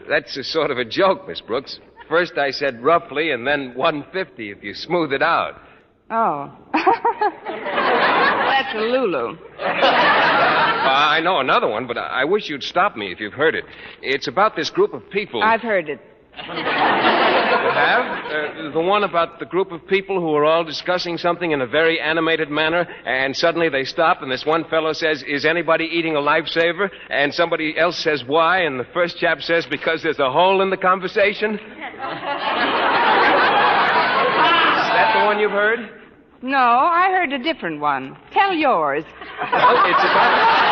That's a sort of a joke, Miss Brooks. First I said roughly, and then $150 if you smooth it out. Oh. That's a Lulu. I know another one, but I wish you'd stop me if you've heard it. It's about this group of people. I've heard it. You have? The one about the group of people who are all discussing something in a very animated manner, and suddenly they stop, and this one fellow says, "Is anybody eating a lifesaver?" And somebody else says, "Why?" And the first chap says, "Because there's a hole in the conversation." Is that the one you've heard? No, I heard a different one. Tell yours. Well, it's about...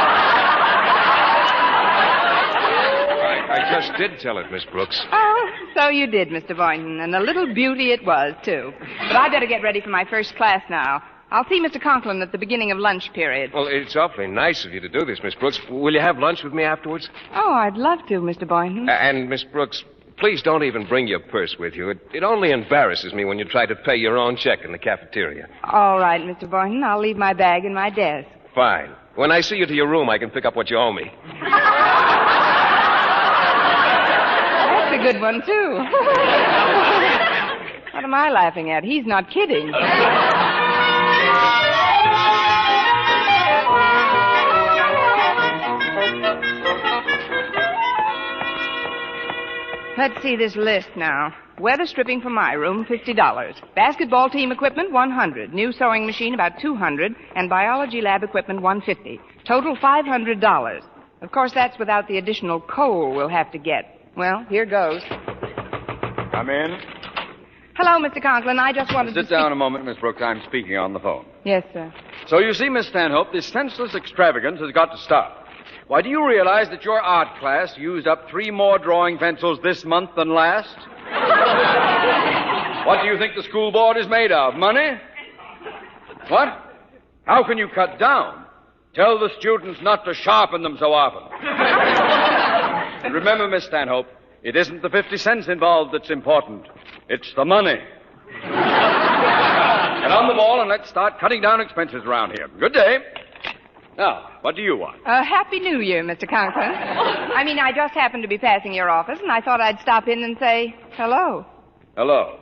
I just did tell it, Miss Brooks. Oh, so you did, Mr. Boynton, and a little beauty it was, too. But I better get ready for my first class now. I'll see Mr. Conklin at the beginning of lunch period. Well, it's awfully nice of you to do this, Miss Brooks. Will you have lunch with me afterwards? Oh, I'd love to, Mr. Boynton. And, Miss Brooks, Please don't even bring your purse with you. It only embarrasses me when you try to pay your own check in the cafeteria. All right, Mr. Boynton. I'll leave my bag in my desk. Fine. When I see you to your room, I can pick up what you owe me. That's a good one, too. What am I laughing at? He's not kidding. Let's see this list now. Weather stripping for my room, $50. Basketball team equipment, $100. New sewing machine, about $200. And biology lab equipment, $150. Total, $500. Of course, that's without the additional coal we'll have to get. Well, here goes. Come in. Hello, Mr. Conklin. I just wanted to Sit down a moment, Miss Brooks. I'm speaking on the phone. Yes, sir. So you see, Miss Stanhope, this senseless extravagance has got to stop. Why, do you realize that your art class used up 3 more drawing pencils this month than last? What do you think the school board is made of? Money? What? How can you cut down? Tell the students not to sharpen them so often. And remember, Miss Stanhope, it isn't the 50 cents involved that's important. It's the money. Get on the ball and let's start cutting down expenses around here. Good day. Now, what do you want? Happy New Year, Mr. Conklin. I just happened to be passing your office, and I thought I'd stop in and say hello. Hello.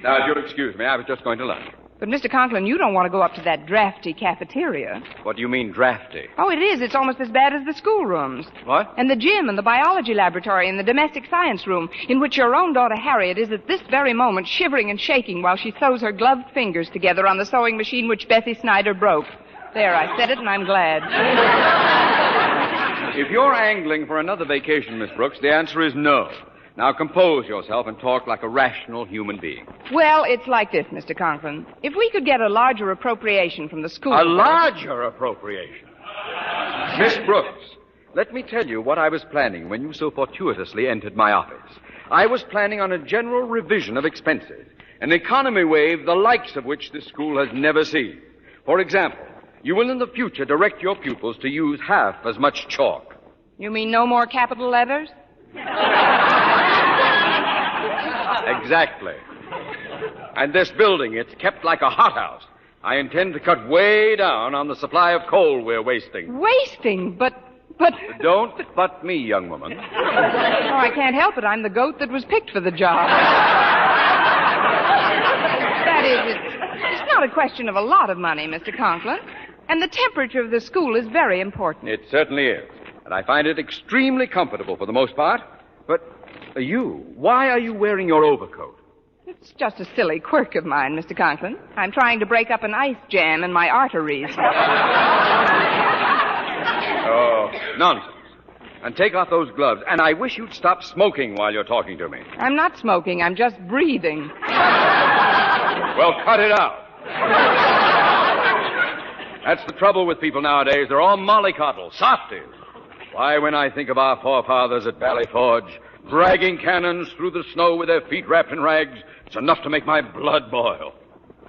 Now, if you'll excuse me, I was just going to lunch. But, Mr. Conklin, you don't want to go up to that drafty cafeteria. What do you mean, drafty? Oh, it is. It's almost as bad as the schoolrooms. What? And the gym and the biology laboratory and the domestic science room, in which your own daughter Harriet is at this very moment shivering and shaking while she sews her gloved fingers together on the sewing machine which Bessie Snyder broke. There, I said it, and I'm glad. If you're angling for another vacation, Miss Brooks, the answer is no. Now compose yourself and talk like a rational human being. Well, it's like this, Mr. Conklin. If we could get a larger appropriation from the school... A larger appropriation? Miss Brooks, let me tell you what I was planning when you so fortuitously entered my office. I was planning on a general revision of expenses, an economy wave the likes of which this school has never seen. For example, you will in the future direct your pupils to use half as much chalk. You mean no more capital letters? Exactly. And this building, it's kept like a hothouse. I intend to cut way down on the supply of coal we're wasting. Wasting? But... Don't butt me, young woman. Oh, I can't help it. I'm the goat that was picked for the job. That is, it's not a question of a lot of money, Mr. Conklin. And the temperature of the school is very important. It certainly is. And I find it extremely comfortable for the most part. But why are you wearing your overcoat? It's just a silly quirk of mine, Mr. Conklin. I'm trying to break up an ice jam in my arteries. Oh, nonsense. And take off those gloves. And I wish you'd stop smoking while you're talking to me. I'm not smoking. I'm just breathing. Well, cut it out. That's the trouble with people nowadays. They're all mollycoddles, softies. Why, when I think of our forefathers at Valley Forge, dragging cannons through the snow with their feet wrapped in rags, it's enough to make my blood boil.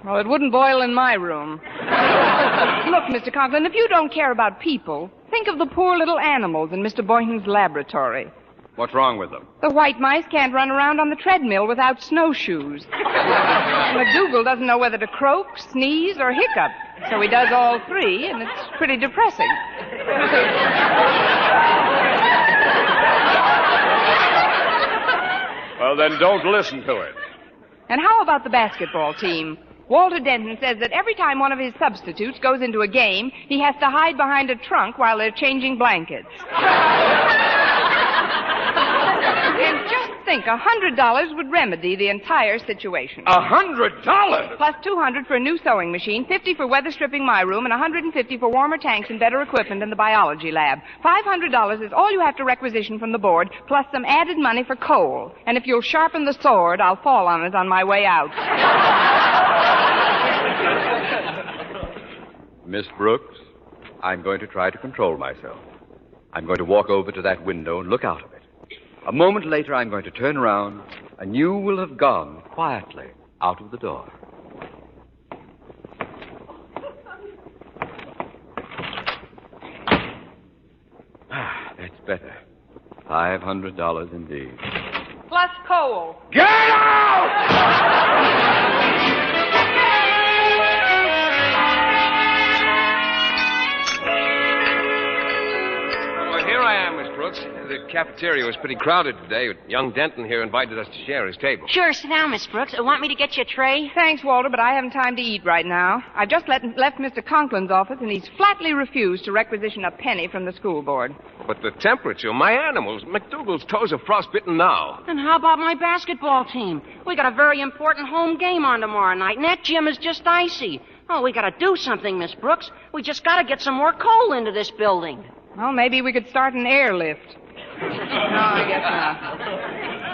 Well, it wouldn't boil in my room. Look, Mr. Conklin, if you don't care about people, think of the poor little animals in Mr. Boynton's laboratory. What's wrong with them? The white mice can't run around on the treadmill without snowshoes. McDougal doesn't know whether to croak, sneeze, or hiccup. So he does all 3, and it's pretty depressing. Well, then don't listen to it. And how about the basketball team? Walter Denton says that every time one of his substitutes goes into a game, he has to hide behind a trunk while they're changing blankets. And just think, $100 would remedy the entire situation. $100? Plus $200 for a new sewing machine, $50 for weather stripping my room, and $150 for warmer tanks and better equipment in the biology lab. $500 is all you have to requisition from the board, plus some added money for coal. And if you'll sharpen the sword, I'll fall on it on my way out. Miss Brooks, I'm going to try to control myself. I'm going to walk over to that window and look out of it. A moment later, I'm going to turn around, and you will have gone quietly out of the door. That's better. $500 indeed. plus coal. Get out! Well, here I am, Miss Brooks. The cafeteria was pretty crowded today. Young Denton here invited us to share his table. Sure, sit down, Miss Brooks. Want me to get you a tray? Thanks, Walter, but I haven't time to eat right now. I've just left Mr. Conklin's office, and he's flatly refused to requisition a penny from the school board. But the temperature, my animals, McDougal's toes are frostbitten now. And how about my basketball team? We got a very important home game on tomorrow night, and that gym is just icy. Oh, we gotta do something, Miss Brooks. We just gotta get some more coal into this building. Well, maybe we could start an airlift. No, I guess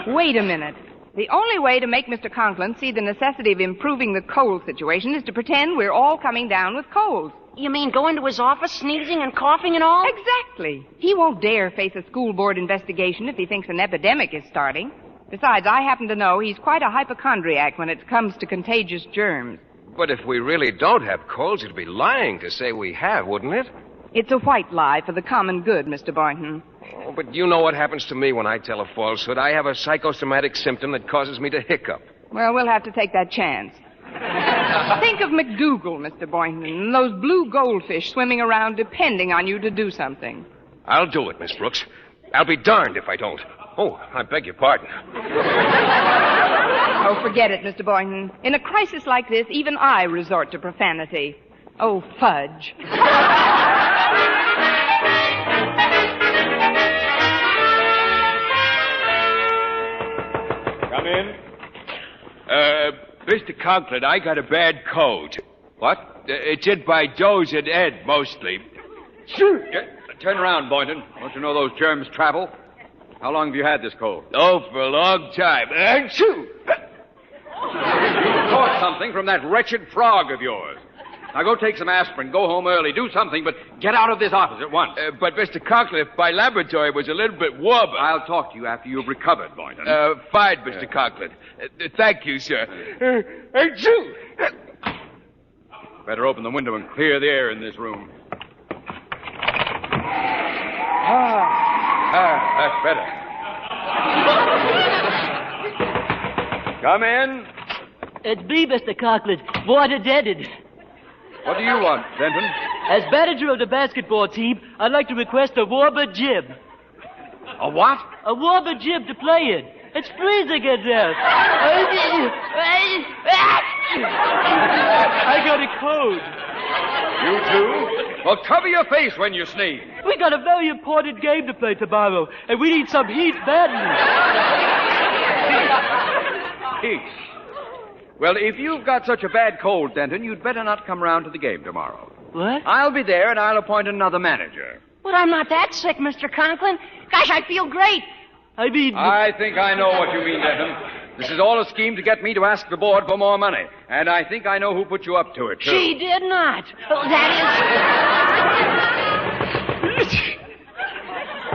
not. Wait a minute. The only way to make Mr. Conklin see the necessity of improving the coal situation is to pretend we're all coming down with colds. You mean go into his office sneezing and coughing and all? Exactly. He won't dare face a school board investigation if he thinks an epidemic is starting. Besides, I happen to know he's quite a hypochondriac when it comes to contagious germs. But if we really don't have colds, it'd be lying to say we have, wouldn't it? It's a white lie for the common good, Mr. Boynton. Oh, but you know what happens to me when I tell a falsehood. I have a psychosomatic symptom that causes me to hiccup. Well, we'll have to take that chance. Think of McDougal, Mr. Boynton, and those blue goldfish swimming around depending on you to do something. I'll do it, Miss Brooks. I'll be darned if I don't. Oh, I beg your pardon. Oh, forget it, Mr. Boynton. In a crisis like this, even I resort to profanity. Oh, fudge. Come in. Mr. Conklin, I got a bad cold. What? It's in my nose and head, mostly. Turn around, Boynton. Don't you know those germs travel? How long have you had this cold? Oh, for a long time. Achoo! You caught something from that wretched frog of yours. Now go take some aspirin, go home early, do something, but get out of this office at once. But, Mr. Conklin, if my laboratory was a little bit warmer... I'll talk to you after you've recovered, Boynton. Fine, Mr. Conklin. Thank you, sir. Achoo! Better open the window and clear the air in this room. That's better. Come in. It's me, Mr. Conklin. Water deaded. What do you want, Denton? As manager of the basketball team, I'd like to request a warmer gym. A what? A warmer gym to play in. It's freezing in there. I got a cold. You too? Well, cover your face when you sneeze. We got a very important game to play tomorrow, and we need some heat badly. Heat? Well, if you've got such a bad cold, Denton, you'd better not come round to the game tomorrow. What? I'll be there, and I'll appoint another manager. But I'm not that sick, Mr. Conklin. Gosh, I feel great. I think I know what you mean, Denton. This is all a scheme to get me to ask the board for more money. And I think I know who put you up to it, too. She did not. Oh, that is...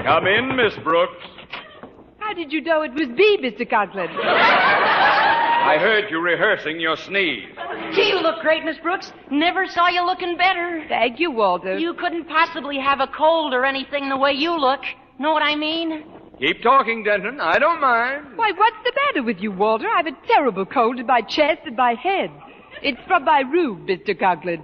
Come in, Miss Brooks. How did you know it was me, Mr. Conklin? I heard you rehearsing your sneeze. Gee, you look great, Miss Brooks. Never saw you looking better. Thank you, Walter. You couldn't possibly have a cold or anything the way you look. Know what I mean? Keep talking, Denton. I don't mind. Why, what's the matter with you, Walter? I've a terrible cold in my chest and my head. It's from my room, Mr. Conklin.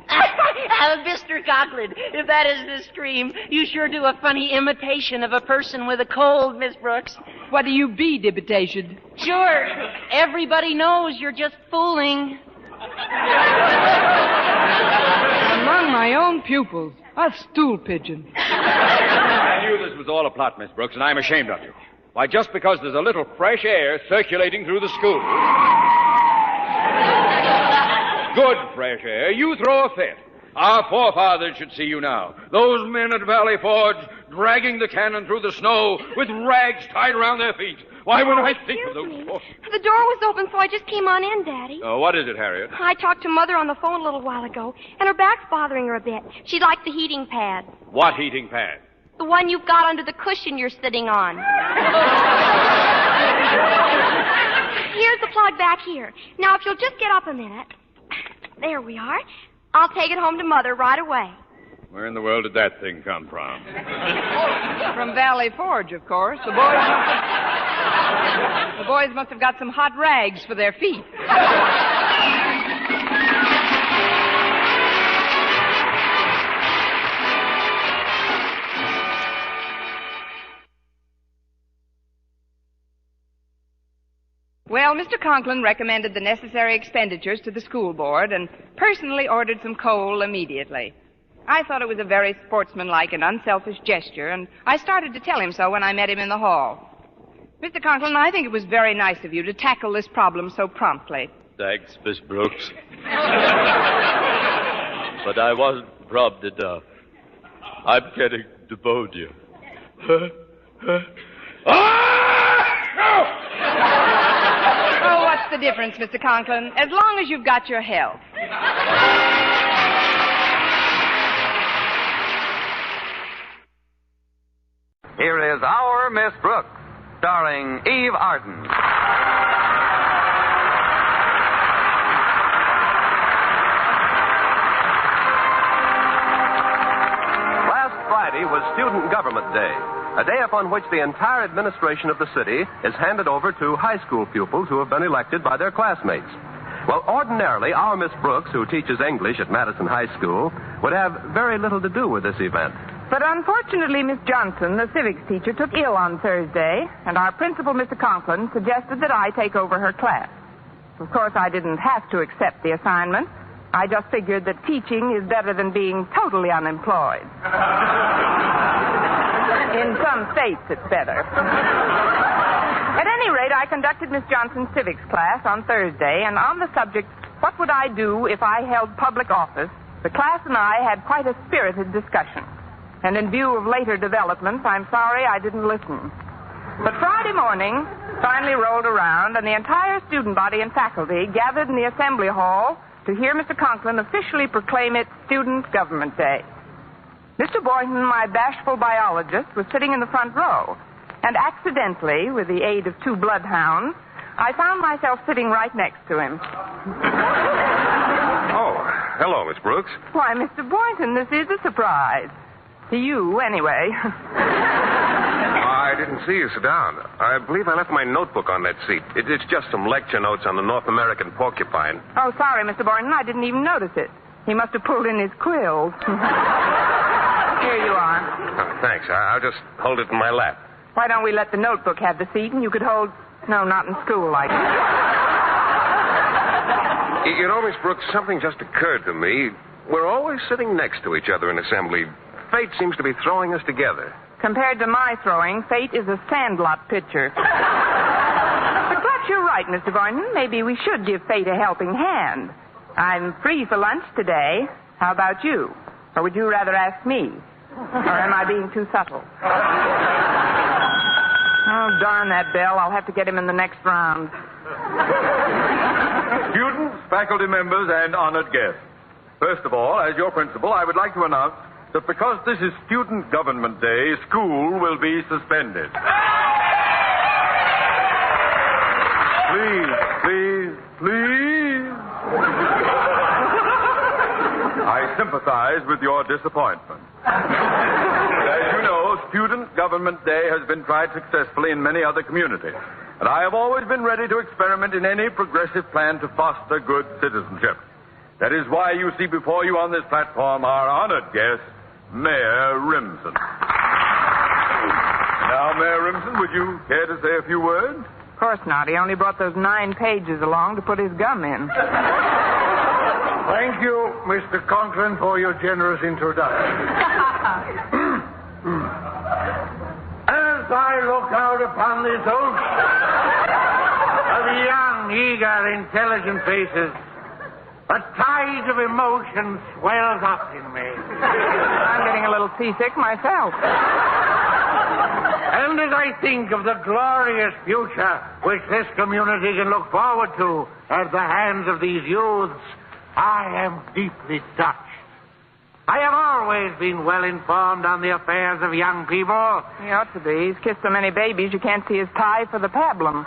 Mr. Conklin, if that is the scream, you sure do a funny imitation of a person with a cold, Miss Brooks. What do you mean, imitation? Sure. Everybody knows you're just fooling. Among my own pupils, a stool pigeon. I knew this was all a plot, Miss Brooks, and I'm ashamed of you. Why, just because there's a little fresh air circulating through the school. Good fresh air, you throw a fit. Our forefathers should see you now. Those men at Valley Forge dragging the cannon through the snow with rags tied around their feet. Why, when I think of those... The door was open, so I just came on in, Daddy. What is it, Harriet? I talked to Mother on the phone a little while ago, and her back's bothering her a bit. She'd like the heating pad. What heating pad? The one you've got under the cushion you're sitting on. Here's the plug back here. Now, if you'll just get up a minute. There we are. I'll take it home to Mother right away. Where in the world did that thing come from? From Valley Forge, of course. The boys... The boys must have got some hot rags for their feet. Well, Mr. Conklin recommended the necessary expenditures to the school board and personally ordered some coal immediately. I thought it was a very sportsmanlike and unselfish gesture, and I started to tell him so when I met him in the hall. Mr. Conklin, I think it was very nice of you to tackle this problem so promptly. Thanks, Miss Brooks. But I wasn't prompt enough. I'm getting pneumonia. Oh, what's the difference, Mr. Conklin? As long as you've got your health. Here is Our Miss Brooks, starring Eve Arden. Last Friday was Student Government Day, a day upon which the entire administration of the city is handed over to high school pupils who have been elected by their classmates. Well, ordinarily, our Miss Brooks, who teaches English at Madison High School, would have very little to do with this event. But unfortunately, Miss Johnson, the civics teacher, took ill on Thursday, and our principal, Mr. Conklin, suggested that I take over her class. Of course, I didn't have to accept the assignment. I just figured that teaching is better than being totally unemployed. In some states, it's better. At any rate, I conducted Miss Johnson's civics class on Thursday, and on the subject, what would I do if I held public office, the class and I had quite a spirited discussion. And in view of later developments, I'm sorry I didn't listen. But Friday morning finally rolled around, and the entire student body and faculty gathered in the assembly hall to hear Mr. Conklin officially proclaim it Student Government Day. Mr. Boynton, my bashful biologist, was sitting in the front row, and accidentally, with the aid of two bloodhounds, I found myself sitting right next to him. Oh, hello, Miss Brooks. Why, Mr. Boynton, this is a surprise. To you, anyway. I didn't see you sit down. I believe I left my notebook on that seat. It's just some lecture notes on the North American porcupine. Oh, sorry, Mr. Boynton. I didn't even notice it. He must have pulled in his quills. Here you are. Oh, thanks. I'll just hold it in my lap. Why don't we let the notebook have the seat and you could hold... No, not in school like that. You know, Miss Brooks, something just occurred to me. We're always sitting next to each other in assembly. Fate seems to be throwing us together. Compared to my throwing, fate is a sandlot pitcher. But perhaps you're right, Mr. Boynton. Maybe we should give fate a helping hand. I'm free for lunch today. How about you? Or would you rather ask me? Or am I being too subtle? Oh, darn that bell. I'll have to get him in the next round. Students, faculty members, and honored guests. First of all, as your principal, I would like to announce that because this is Student Government Day, school will be suspended. Please, please, please. I sympathize with your disappointment. As you know, Student Government Day has been tried successfully in many other communities. And I have always been ready to experiment in any progressive plan to foster good citizenship. That is why you see before you on this platform our honored guest, Mayor Remsen. Now, Mayor Remsen, would you care to say a few words? Of course not. He only brought those 9 pages along to put his gum in. Thank you, Mr. Conklin, for your generous introduction. As I look out upon this ocean of young, eager, intelligent faces, a tide of emotion swells up in me. I'm getting a little seasick myself. And as I think of the glorious future which this community can look forward to at the hands of these youths, I am deeply touched. I have always been well informed on the affairs of young people. He ought to be. He's kissed so many babies you can't see his tie for the pablum.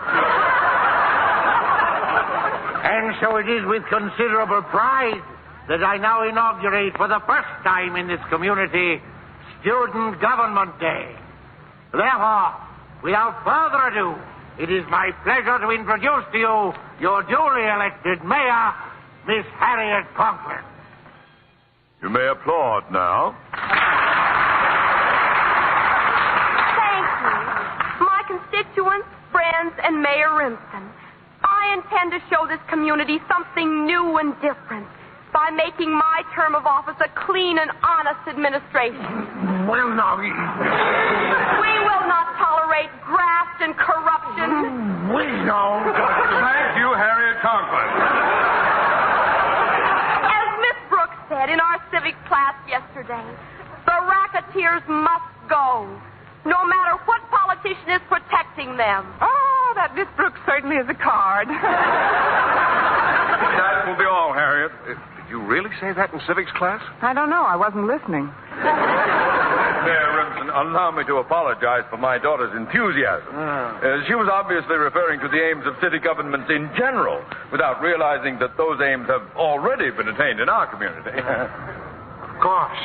And so it is with considerable pride that I now inaugurate for the first time in this community Student Government Day. Therefore, without further ado, it is my pleasure to introduce to you your duly elected mayor, Miss Harriet Conklin. You may applaud now. Thank you. My constituents, friends, and Mayor Rimson, I intend to show this community something new and different by making my term of office a clean and honest administration. Well, now, We will not tolerate graft and corruption. we know. Thank you, Harriet Conklin. As Miss Brooks said in our civics class yesterday, the racketeers must go, no matter what politician is protecting them. Oh, that Miss Brooks certainly is a card. That will be all, Harriet. Did you really say that in civics class? I don't know. I wasn't listening. Mayor Rimson, allow me to apologize for my daughter's enthusiasm. She was obviously referring to the aims of city governments in general, without realizing that those aims have already been attained in our community. Gosh.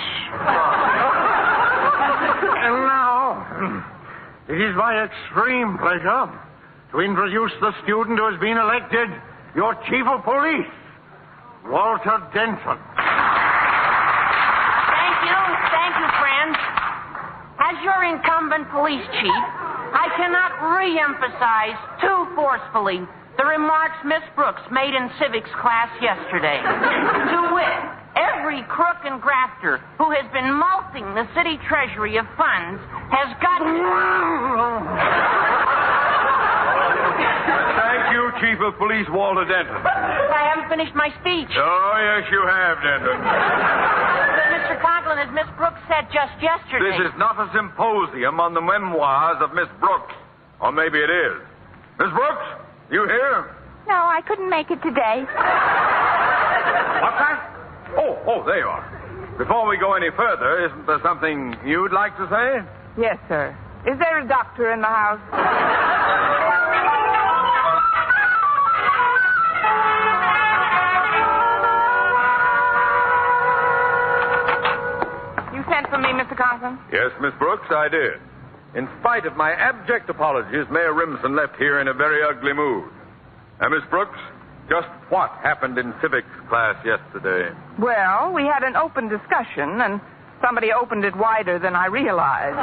And now, it is my extreme pleasure to introduce the student who has been elected your chief of police, Walter Denton. Thank you, friends. As your incumbent police chief, I cannot re-emphasize too forcefully the remarks Miss Brooks made in civics class yesterday. To wit, every crook and grafter who has been mulcting the city treasury of funds has got... Thank you, Chief of Police Walter Denton. I haven't finished my speech. Oh, yes, you have, Denton. But Mr. Conklin, as Miss Brooks said just yesterday... This is not a symposium on the memoirs of Miss Brooks. Or maybe it is. Miss Brooks, you here? No, I couldn't make it today. What's that? Oh, there you are. Before we go any further, isn't there something you'd like to say? Yes, sir. Is there a doctor in the house? You sent for me, Mr. Conklin? Yes, Miss Brooks, I did. In spite of my abject apologies, Mayor Rimson left here in a very ugly mood. Now, Miss Brooks, just what happened in civics class yesterday? Well, we had an open discussion, and somebody opened it wider than I realized.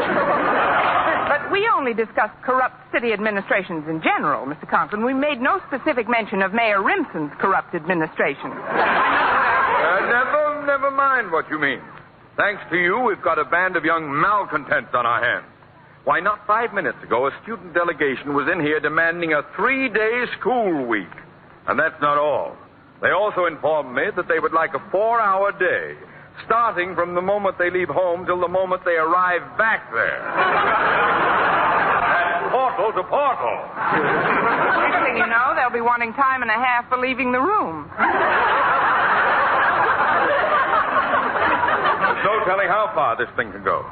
But we only discussed corrupt city administrations in general, Mr. Conklin. We made no specific mention of Mayor Rimson's corrupt administration. Never mind what you mean. Thanks to you, we've got a band of young malcontents on our hands. Why, not 5 minutes ago, a student delegation was in here demanding a 3-day school week. And that's not all. They also informed me that they would like a 4-hour day, starting from the moment they leave home till the moment they arrive back there. And portal to portal. Next thing you know, they'll be wanting time and a half for leaving the room. There's no telling how far this thing can go.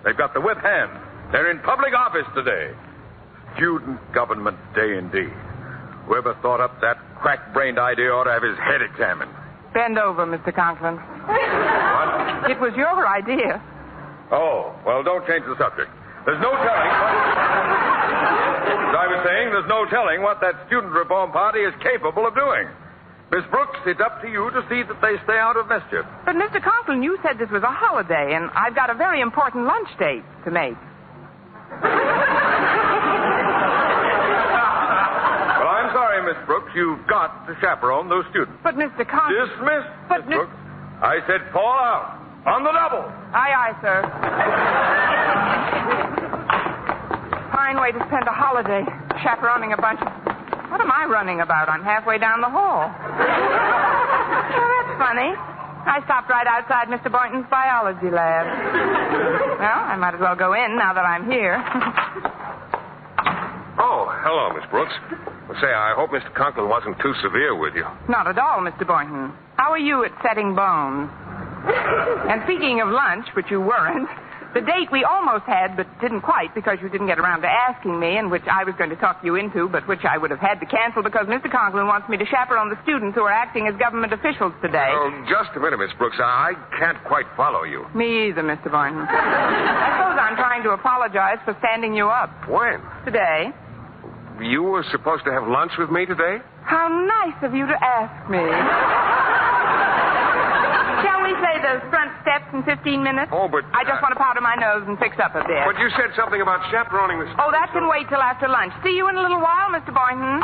They've got the whip hand. They're in public office today. Student Government Day indeed. Whoever thought up that crack-brained idea ought to have his head examined. Bend over, Mr. Conklin. What? It was your idea. Oh, well, don't change the subject. There's no telling As I was saying, there's no telling what that student reform party is capable of doing. Miss Brooks, it's up to you to see that they stay out of mischief. But, Mr. Conklin, you said this was a holiday, and I've got a very important lunch date to make. Well, I'm sorry, Miss Brooks. You've got to chaperone those students. But, Mr. Conklin... Dismissed, But, Miss Brooks. I said fall out. On the double. Aye, aye, sir. Fine way to spend a holiday, chaperoning a bunch of... What am I running about? I'm halfway down the hall. Oh, that's funny. I stopped right outside Mr. Boynton's biology lab. Well, I might as well go in now that I'm here. Oh, hello, Miss Brooks. Well, say, I hope Mr. Conklin wasn't too severe with you. Not at all, Mr. Boynton. How are you at setting bones? And speaking of lunch, which you weren't, the date we almost had, but didn't quite because you didn't get around to asking me, and which I was going to talk you into, but which I would have had to cancel because Mr. Conklin wants me to chaperone the students who are acting as government officials today. Oh, just a minute, Miss Brooks. I can't quite follow you. Me either, Mr. Boynton. I suppose I'm trying to apologize for standing you up. When? Today. You were supposed to have lunch with me today? How nice of you to ask me. Shall we say those front steps in 15 minutes? Oh, but... I just want to powder my nose and fix up a bit. But you said something about chaperoning the... Oh, that can wait till after lunch. See you in a little while, Mr. Boynton.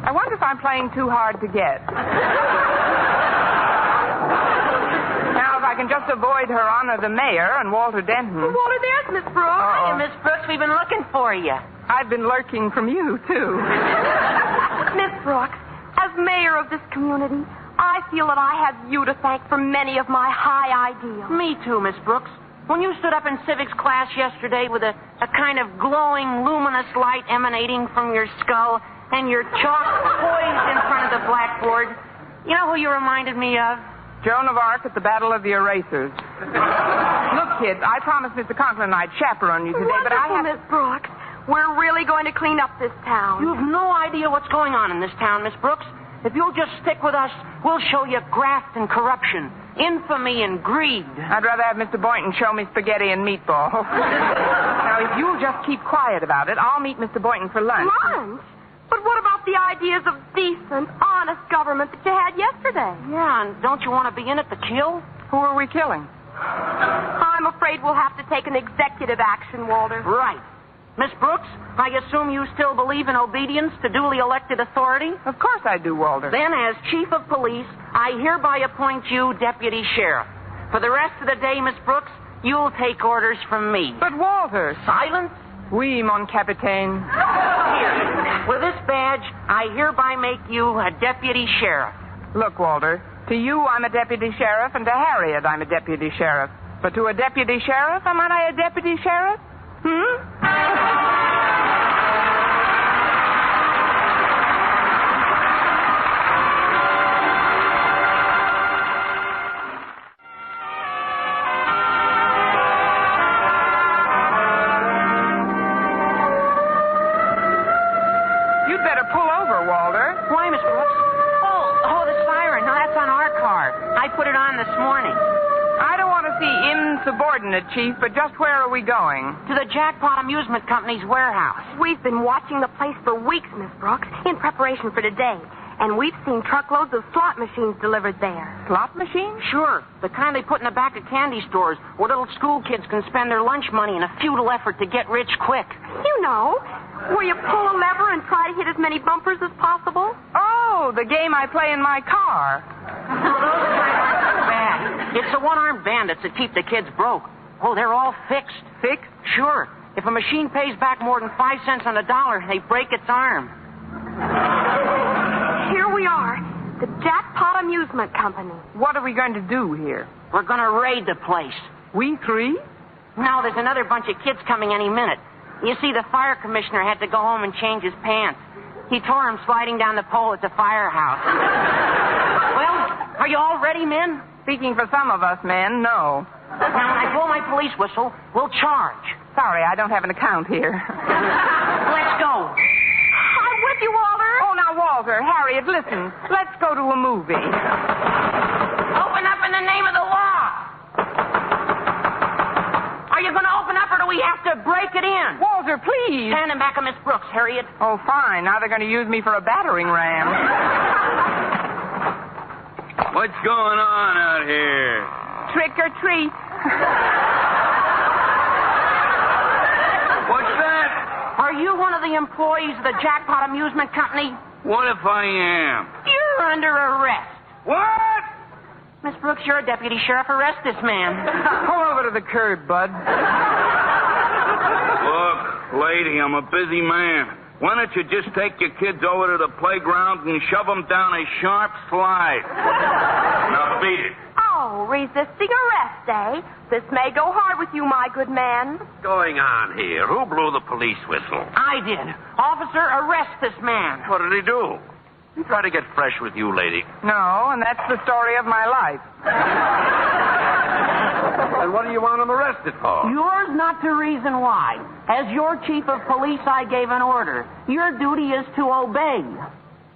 I wonder if I'm playing too hard to get. Now, if I can just avoid Her Honor the Mayor and Walter Denton. Well, Walter, there's Miss Brooks. Hiya, Miss Brooks. We've been looking for you. I've been lurking from you, too. Miss Brooks, as mayor of this community, I feel that I have you to thank for many of my high ideals. Me too, Miss Brooks. When you stood up in civics class yesterday with a kind of glowing, luminous light emanating from your skull and your chalk poised in front of the blackboard, you know who you reminded me of? Joan of Arc at the Battle of the Erasers. Look, kids, I promised Mr. Conklin I'd chaperone you today, but I have Miss Brooks. We're really going to clean up this town. You've no idea what's going on in this town, Miss Brooks. If you'll just stick with us, we'll show you graft and corruption, infamy and greed. I'd rather have Mr. Boynton show me spaghetti and meatballs. Now, if you'll just keep quiet about it, I'll meet Mr. Boynton for lunch. Lunch? But what about the ideas of decent, honest government that you had yesterday? Yeah, and don't you want to be in it to kill? Who are we killing? I'm afraid we'll have to take an executive action, Walter. Right. Miss Brooks, I assume you still believe in obedience to duly elected authority? Of course I do, Walter. Then, as chief of police, I hereby appoint you deputy sheriff. For the rest of the day, Miss Brooks, you'll take orders from me. But, Walter... Silence? Oui, mon capitaine. Here, with this badge, I hereby make you a deputy sheriff. Look, Walter, to you I'm a deputy sheriff, and to Harriet I'm a deputy sheriff. But to a deputy sheriff, am I a deputy sheriff? You'd better pull over, Walter. Why, Miss Brooks? Oh, the siren. No, that's on our car. I put it on this morning. I don't want to see insubordinate, Chief, but just where are we going? To the Jackpot Amusement Company's warehouse. We've been watching the place for weeks, Miss Brooks, in preparation for today. And we've seen truckloads of slot machines delivered there. Slot machines? Sure. The kind they put in the back of candy stores where little school kids can spend their lunch money in a futile effort to get rich quick. You know, where you pull a lever and try to hit as many bumpers as possible. Oh, the game I play in my car. Bad. It's the one-armed bandits that keep the kids broke. Oh, they're all fixed. Fixed? Sure. If a machine pays back more than 5 cents on the dollar, they break its arm. Here we are, the Jackpot Amusement Company. What are we going to do here? We're going to raid the place. We three? No, there's another bunch of kids coming any minute. You see, the fire commissioner had to go home and change his pants. He tore him sliding down the pole at the firehouse. Well, are you all ready, men? Speaking for some of us men, no. Now, when I blow my police whistle, we'll charge. Sorry, I don't have an account here. Let's go. I'm with you, Walter. Oh, now, Walter, Harriet, listen. Let's go to a movie. Open up in the name of the law. Are you going to open up, or do we have to break it in? Walter, please. Stand in back of Miss Brooks, Harriet. Oh, fine. Now they're going to use me for a battering ram. What's going on out here? Trick or treat. What's that? Are you one of the employees of the Jackpot Amusement Company? What if I am? You're under arrest. What? Miss Brooks, you're a deputy sheriff. Arrest this man. Pull over to the curb, bud. Look, lady, I'm a busy man. Why don't you just take your kids over to the playground and shove them down a sharp slide? Now beat it. Oh, resisting arrest, eh? This may go hard with you, my good man. What's going on here? Who blew the police whistle? I did. Officer, arrest this man. What did he do? He tried to get fresh with you, lady. No, and that's the story of my life. And what do you want him arrested for? Yours not to reason why. As your chief of police, I gave an order. Your duty is to obey.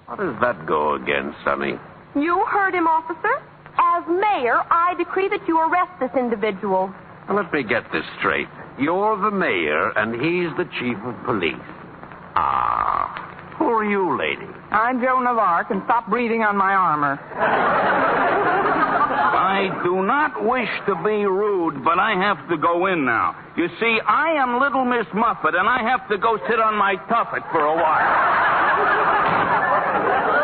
How does that go again, Sonny? You heard him, officer. As mayor, I decree that you arrest this individual. Now, let me get this straight. You're the mayor, and he's the chief of police. Who are you, lady? I'm Joan of Arc, and stop breathing on my armor. I do not wish to be rude, but I have to go in now. You see, I am Little Miss Muffet, and I have to go sit on my tuffet for a while.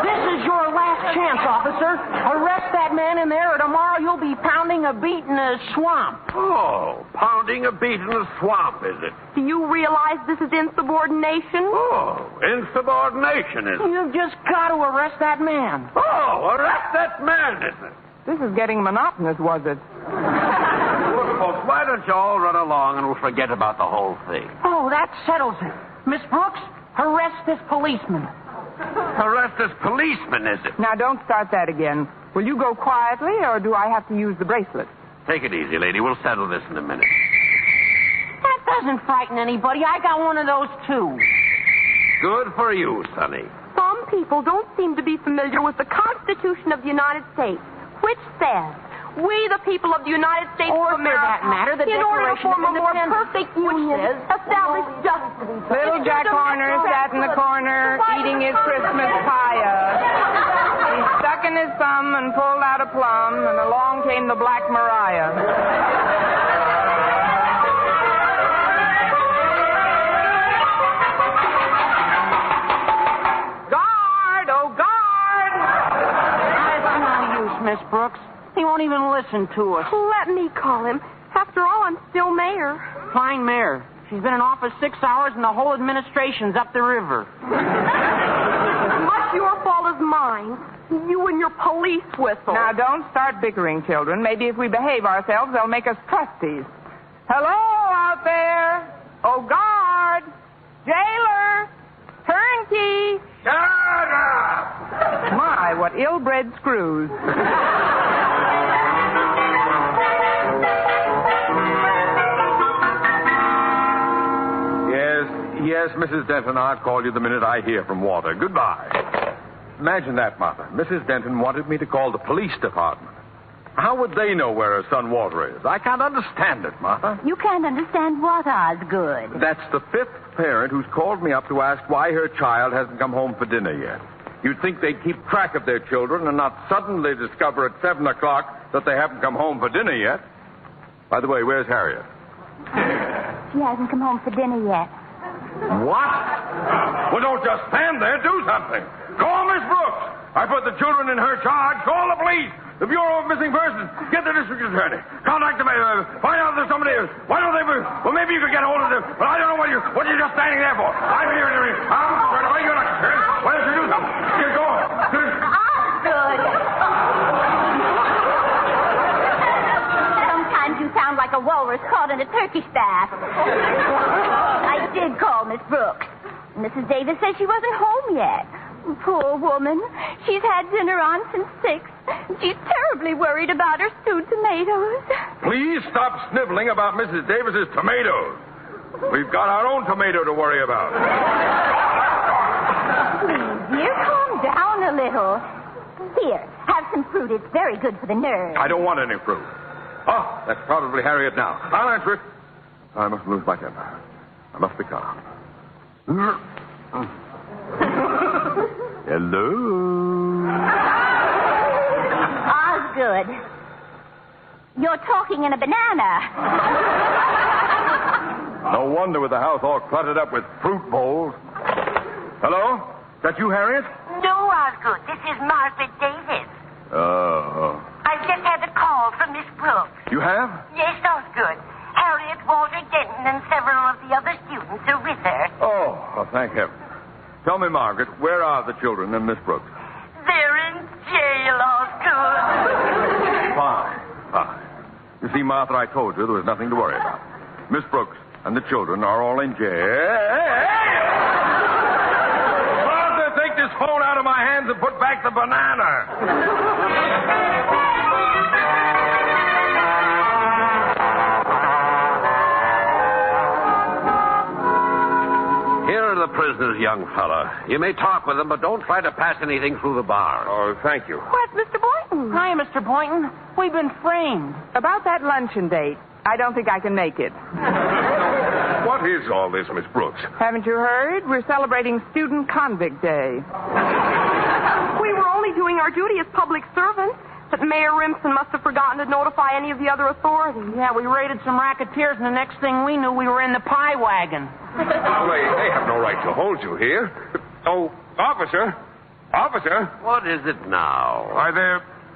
This is your last chance, officer. Arrest that man in there, or tomorrow you'll be pounding a beat in a swamp. Oh, pounding a beat in the swamp, is it? Do you realize this is insubordination? Oh, insubordination, is it? You've just got to arrest that man. Oh, arrest that man, is it? This is getting monotonous, was it? Look, folks, why don't you all run along and we'll forget about the whole thing? Oh, that settles it. Miss Brooks, arrest this policeman. Arrest this policeman, is it? Now, don't start that again. Will you go quietly, or do I have to use the bracelet? Take it easy, lady. We'll settle this in a minute. That doesn't frighten anybody. I got one of those, too. Good for you, Sonny. Some people don't seem to be familiar with the Constitution of the United States, which says, we, the people of the United States Or, of for America, that matter, the in order to Declaration form a of more Independence, perfect which union, says, establish justice. Little Jack Horner sat in the corner eating his Christmas pie. He stuck in his thumb and pulled out a plum, and along came the Black Mariah. Guard! Oh, guard! That's no use, Miss Brooks. He won't even listen to us. Let me call him. After all, I'm still mayor. Fine mayor. She's been in office 6 hours and the whole administration's up the river. As much your fault as mine. You and your police whistle. Now, don't start bickering, children. Maybe if we behave ourselves, they'll make us trustees. Hello out there. Oh, guard. Jailer. Turnkey. Shut up! My, what ill-bred screws. Yes, Mrs. Denton, I'll call you the minute I hear from Walter. Goodbye. Imagine that, Martha. Mrs. Denton wanted me to call the police department. How would they know where her son Walter is? I can't understand it, Martha. You can't understand what, Osgood? That's the 5th parent who's called me up to ask why her child hasn't come home for dinner yet. You'd think they'd keep track of their children and not suddenly discover at 7 o'clock that they haven't come home for dinner yet. By the way, where's Harriet? She hasn't come home for dinner yet. What? Well, don't just stand there. Do something. Call Miss Brooks. I put the children in her charge. Call the police. The Bureau of Missing Persons. Get the district attorney. Contact them. Find out if there's somebody else. Why don't they... Well, maybe you could get a hold of them. But I don't know what you're just standing there for. I'm here. You're not concerned. Why don't you do something? Get going. Osgood! Sometimes you sound like a walrus caught in a turkey staff. I did call Miss Brooks. Mrs. Davis says she wasn't home yet. Poor woman. She's had dinner on since 6. She's terribly worried about her stewed tomatoes. Please stop sniveling about Mrs. Davis's tomatoes. We've got our own tomato to worry about. Please, dear, calm down a little. Here, have some fruit. It's very good for the nerves. I don't want any fruit. Oh, that's probably Harriet now. I'll answer it. I must lose my temper. I must be calm. Hello. Osgood, you're talking in a banana. No wonder with the house all cluttered up with fruit bowls. Hello? Is that you, Harriet? No, Osgood. This is Margaret Davis. Oh. I've just had a call from Miss Brooks. You have? Yes, Osgood. Harriet, Walter Denton, and several of the other students are with her. Oh, well, thank heaven. Tell me, Margaret, where are the children and Miss Brooks? They're in jail, Osgood. Fine. You see, Martha, I told you there was nothing to worry about. Miss Brooks and the children are all in jail. Martha, take this phone out of my hands and put back the banana. Here are the prisoners, young fella. You may talk with them, but don't try to pass anything through the bars. Oh, thank you. Where's Mr. Boynton? Hi, Mr. Boynton. We've been framed. About that luncheon date, I don't think I can make it. What is all this, Miss Brooks? Haven't you heard? We're celebrating Student Convict Day. We were only doing our duty as public servants. But Mayor Remsen must have forgotten to notify any of the other authorities. Yeah, we raided some racketeers, and the next thing we knew, we were in the pie wagon. They have no right to hold you here. Oh, officer. Officer. What is it now?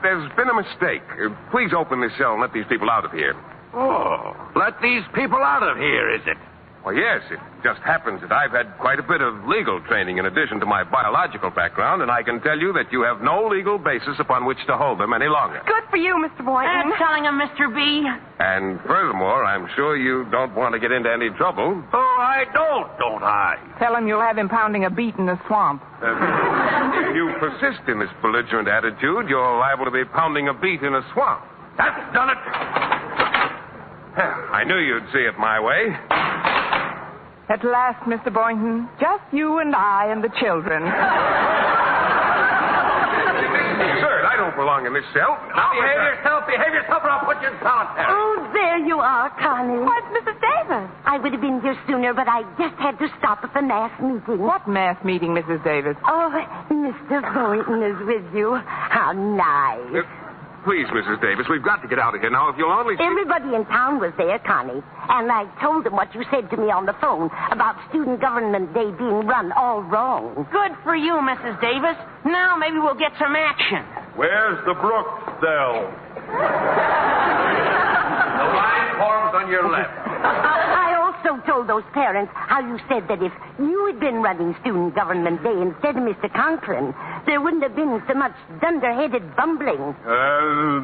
There's been a mistake. Please open this cell and let these people out of here. Oh, let these people out of here, is it? Well, yes, it just happens that I've had quite a bit of legal training in addition to my biological background, and I can tell you that you have no legal basis upon which to hold them any longer. Good for you, Mr. Boynton. That's telling him, Mr. B. And furthermore, I'm sure you don't want to get into any trouble. Oh, I don't I? Tell him you'll have him pounding a beet in the swamp. If you persist in this belligerent attitude, you're liable to be pounding a beet in a swamp. That's done it. I knew you'd see it my way. At last, Mr. Boynton, just you and I and the children. Sir, I don't belong in this cell. Now behave yourself, or I'll put you in solitary. Oh, there you are, Connie. What's Mrs. Davis? I would have been here sooner, but I just had to stop at the mass meeting. What mass meeting, Mrs. Davis? Oh, Mr. Boynton is with you. How nice. Please, Mrs. Davis, we've got to get out of here now. If you'll only... Everybody in town was there, Connie. And I told them what you said to me on the phone about Student Government Day being run all wrong. Good for you, Mrs. Davis. Now maybe we'll get some action. Where's the Brooks cell? The line forms on your left. I also told those parents how you said that if you had been running Student Government Day instead of Mr. Conklin, there wouldn't have been so much dunderheaded bumbling.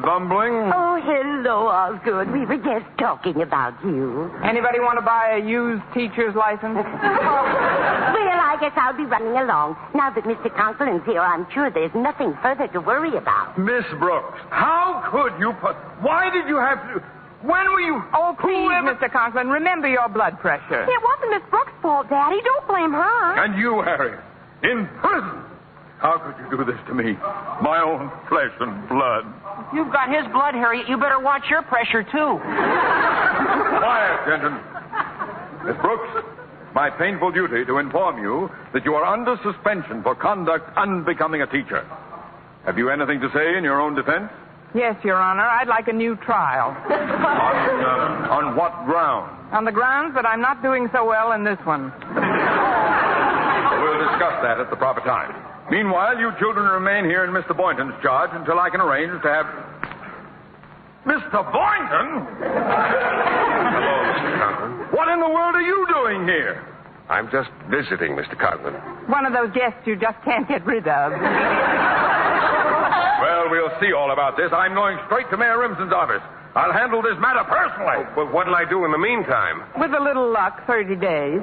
Bumbling? Oh, hello, Osgood. We were just talking about you. Anybody want to buy a used teacher's license? Well, I guess I'll be running along. Now that Mr. Conklin's here, I'm sure there's nothing further to worry about. Miss Brooks, how could you put... Why did you have to... When were you... Oh, please, Mr. Conklin, remember your blood pressure. It wasn't Miss Brooks' fault, Daddy. Don't blame her. And you, Harry, in prison. How could you do this to me? My own flesh and blood. You've got his blood, Harriet. You better watch your pressure, too. Quiet, gentlemen. Miss Brooks, my painful duty to inform you that you are under suspension for conduct unbecoming a teacher. Have you anything to say in your own defense? Yes, Your Honor. I'd like a new trial. On what ground? On the grounds that I'm not doing so well in this one. We'll discuss that at the proper time. Meanwhile, you children remain here in Mr. Boynton's charge until I can arrange to have... Mr. Boynton? Hello, Mr. Conklin. What in the world are you doing here? I'm just visiting, Mr. Conklin. One of those guests you just can't get rid of. Well, we'll see all about this. I'm going straight to Mayor Remsen's office. I'll handle this matter personally. But what'll I do in the meantime? With a little luck, 30 days.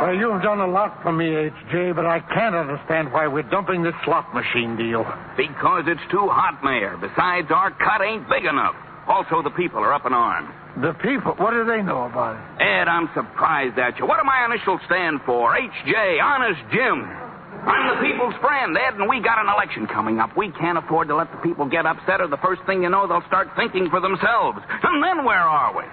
Well, you've done a lot for me, H.J., but I can't understand why we're dumping this slot machine deal. Because it's too hot, Mayor. Besides, our cut ain't big enough. Also, the people are up in arms. The people? What do they know about it? Ed, I'm surprised at you. What do my initials stand for? H.J., Honest Jim. I'm the people's friend, Ed, and we got an election coming up. We can't afford to let the people get upset, or the first thing you know, they'll start thinking for themselves. And then where are we?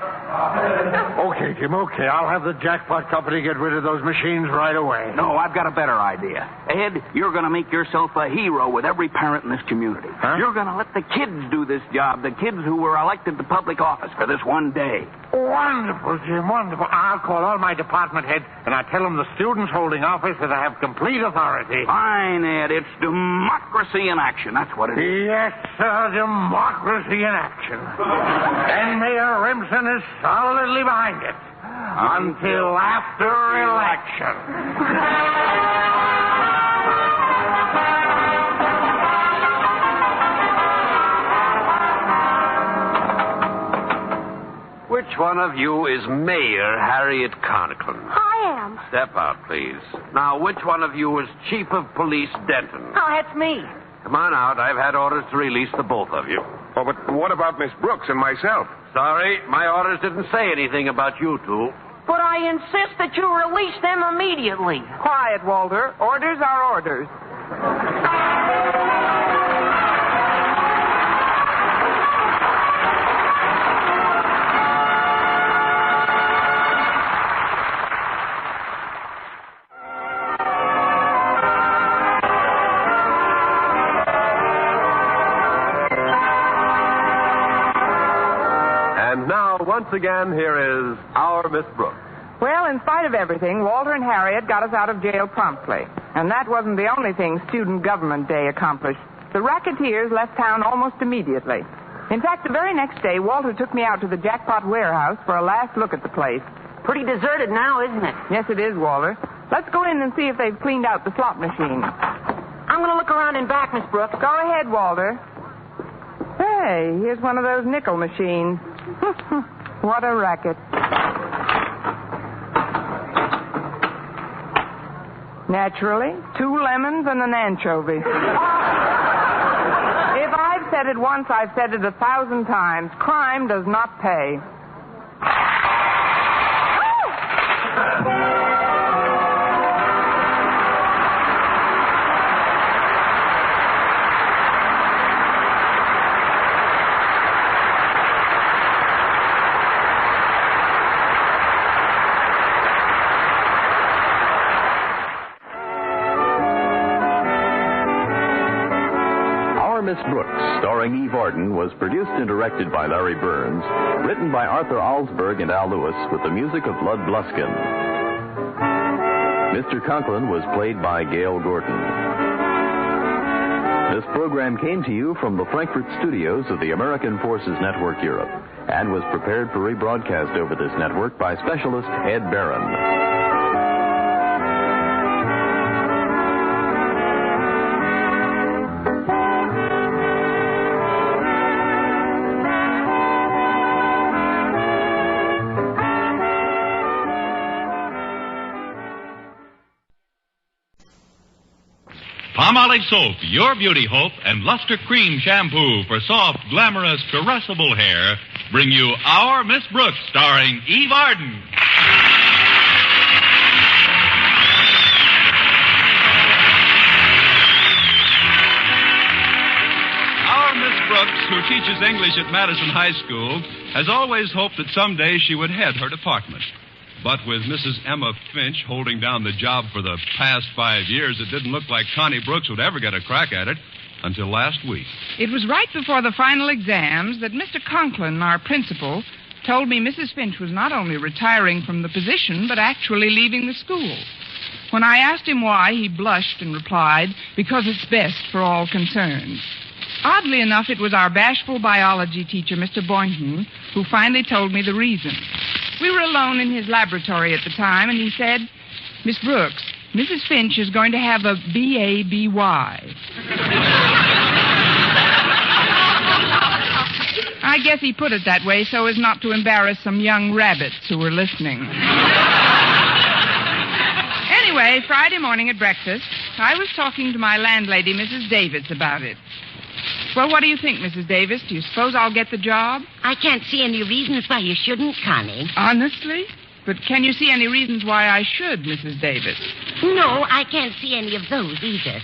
Okay, Jim, okay. I'll have the jackpot company get rid of those machines right away. No, I've got a better idea. Ed, you're going to make yourself a hero with every parent in this community. Huh? You're going to let the kids do this job, the kids who were elected to public office for this one day. Wonderful, Jim, wonderful. I'll call all my department heads, and I'll tell them the students holding office that I have complete authority. Fine, Ed. It's democracy in action. That's what it is. Yes, sir, democracy in action. And Mayor Remsen is solidly behind it. Until after election. Which one of you is Mayor Harriet Conklin? I am. Step out, please. Now, which one of you is Chief of Police Denton? Oh, that's me. Come on out. I've had orders to release the both of you. Oh, but what about Miss Brooks and myself? Sorry, my orders didn't say anything about you two. But I insist that you release them immediately. Quiet, Walter. Orders are orders. once again, here is our Miss Brooks. Well, in spite of everything, Walter and Harriet got us out of jail promptly. And that wasn't the only thing Student Government Day accomplished. The racketeers left town almost immediately. In fact, the very next day, Walter took me out to the Jackpot warehouse for a last look at the place. Pretty deserted now, isn't it? Yes, it is, Walter. Let's go in and see if they've cleaned out the slot machine. I'm going to look around in back, Miss Brooks. Go ahead, Walter. Hey, here's one of those nickel machines. What a racket. Naturally, 2 lemons and an anchovy. If I've said it once, I've said it 1,000 times. Crime does not pay. Miss Brooks, starring Eve Arden, was produced and directed by Larry Burns, written by Arthur Alsberg and Al Lewis, with the music of Lud Bluskin. Mr. Conklin was played by Gail Gordon. This program came to you from the Frankfurt studios of the American Forces Network Europe and was prepared for rebroadcast over this network by specialist Ed Barron. Palmolive Soap, your beauty hope, and Luster Cream Shampoo for soft, glamorous, caressable hair bring you Our Miss Brooks, starring Eve Arden. Our Miss Brooks, who teaches English at Madison High School, has always hoped that someday she would head her department. But with Mrs. Emma Finch holding down the job for the past 5 years, it didn't look like Connie Brooks would ever get a crack at it until last week. It was right before the final exams that Mr. Conklin, our principal, told me Mrs. Finch was not only retiring from the position, but actually leaving the school. When I asked him why, he blushed and replied, because it's best for all concerned. Oddly enough, it was our bashful biology teacher, Mr. Boynton, who finally told me the reason. We were alone in his laboratory at the time, and he said, Miss Brooks, Mrs. Finch is going to have a B.A.B.Y. I guess he put it that way so as not to embarrass some young rabbits who were listening. Anyway, Friday morning at breakfast, I was talking to my landlady, Mrs. Davis, about it. Well, what do you think, Mrs. Davis? Do you suppose I'll get the job? I can't see any reasons why you shouldn't, Connie. Honestly? But can you see any reasons why I should, Mrs. Davis? No, I can't see any of those either.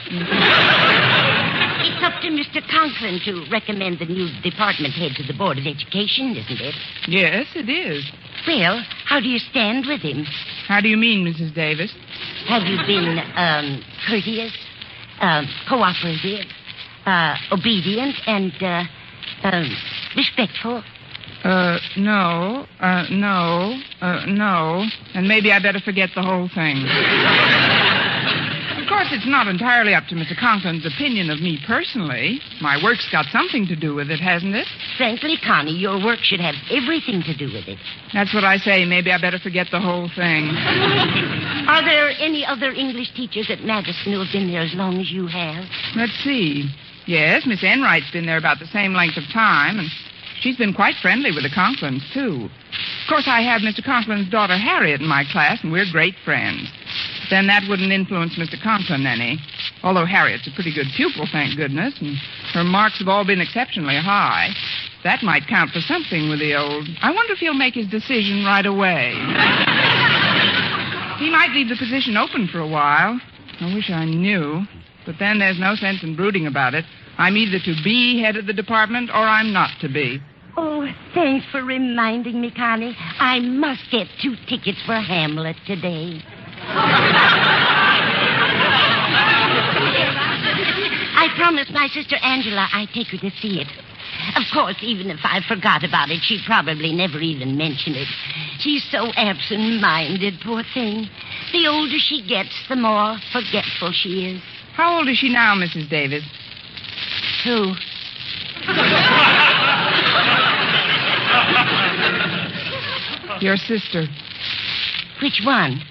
It's up to Mr. Conklin to recommend the new department head to the Board of Education, isn't it? Yes, it is. Well, how do you stand with him? How do you mean, Mrs. Davis? Have you been, courteous, cooperative, obedient, and, respectful? No. And maybe I better forget the whole thing. Of course, it's not entirely up to Mr. Conklin's opinion of me personally. My work's got something to do with it, hasn't it? Frankly, Connie, your work should have everything to do with it. That's what I say. Maybe I better forget the whole thing. Are there any other English teachers at Madison who have been there as long as you have? Let's see. Yes, Miss Enright's been there about the same length of time, and she's been quite friendly with the Conklins, too. Of course, I have Mr. Conklin's daughter, Harriet, in my class, and we're great friends. But then that wouldn't influence Mr. Conklin any. Although Harriet's a pretty good pupil, thank goodness, and her marks have all been exceptionally high. That might count for something with the old... I wonder if he'll make his decision right away. He might leave the position open for a while. I wish I knew. But then there's no sense in brooding about it. I'm either to be head of the department or I'm not to be. Oh, thanks for reminding me, Connie. I must get 2 tickets for Hamlet today. I promised my sister Angela I'd take her to see it. Of course, even if I forgot about it, she'd probably never even mention it. She's so absent-minded, poor thing. The older she gets, the more forgetful she is. How old is she now, Mrs. Davis? Who? Your sister. Which one?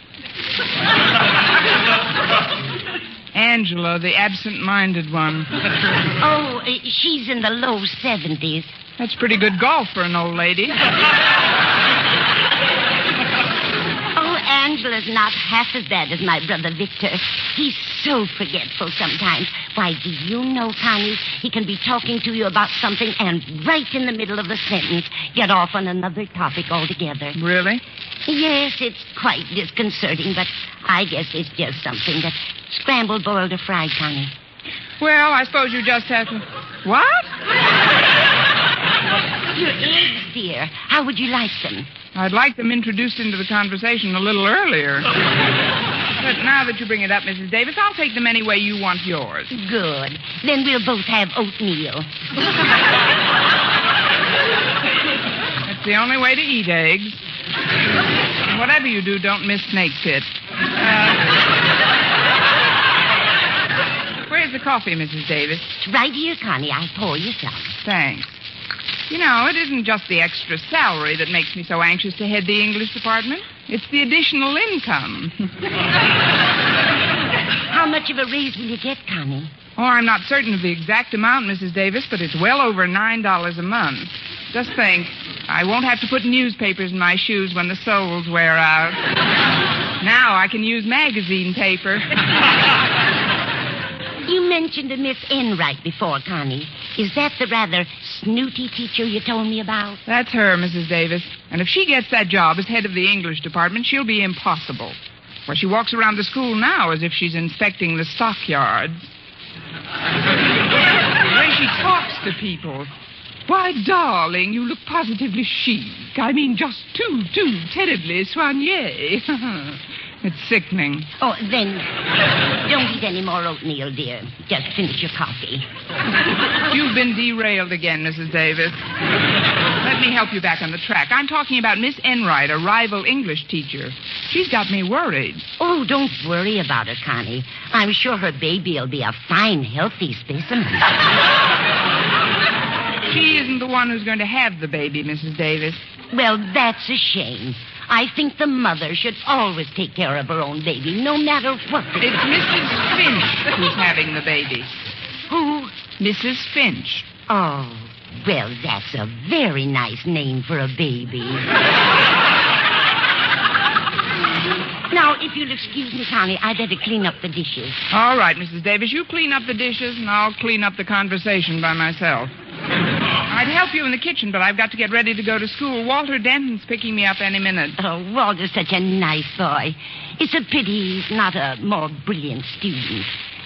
Angela, the absent-minded one. Oh, she's in the low 70s. That's pretty good golf for an old lady. Oh, Angela's not half as bad as my brother Victor. He's so forgetful sometimes. Why, do you know, Connie, he can be talking to you about something and right in the middle of the sentence get off on another topic altogether. Really? Yes, it's quite disconcerting, but I guess it's just something that scrambled, boiled, or fried, Connie. Well, I suppose you just have to... What? Your eggs, dear. How would you like them? I'd like them introduced into the conversation a little earlier. But now that you bring it up, Mrs. Davis, I'll take them any way you want yours. Good. Then we'll both have oatmeal. That's the only way to eat eggs. Whatever you do, don't miss snake pit. Where's the coffee, Mrs. Davis? It's right here, Connie. I'll pour you some. Thanks. You know, it isn't just the extra salary that makes me so anxious to head the English department. It's the additional income. How much of a raise will you get, Connie? Oh, I'm not certain of the exact amount, Mrs. Davis, but it's well over $9 a month. Just think, I won't have to put newspapers in my shoes when the soles wear out. Now I can use magazine paper. You mentioned a Miss Enright before, Connie. Is that the rather snooty teacher you told me about? That's her, Mrs. Davis. And if she gets that job as head of the English department, she'll be impossible. Well, she walks around the school now as if she's inspecting the stockyards. The way she talks to people. Why, darling, you look positively chic. I mean, just too terribly soigné. It's sickening. Oh, then don't eat any more oatmeal, dear. Just finish your coffee. You've been derailed again, Mrs. Davis. Let me help you back on the track. I'm talking about Miss Enright, a rival English teacher. She's got me worried. Oh, don't worry about her, Connie. I'm sure her baby will be a fine, healthy specimen. She isn't the one who's going to have the baby, Mrs. Davis. Well, that's a shame. I think the mother should always take care of her own baby, no matter what. It's Mrs. Finch who's having the baby. Who? Mrs. Finch. Oh, well, that's a very nice name for a baby. Now, if you'll excuse me, Connie, I'd better clean up the dishes. All right, Mrs. Davis, you clean up the dishes, and I'll clean up the conversation by myself. I'd help you in the kitchen, but I've got to get ready to go to school. Walter Denton's picking me up any minute. Oh, Walter's such a nice boy. It's a pity he's not a more brilliant student.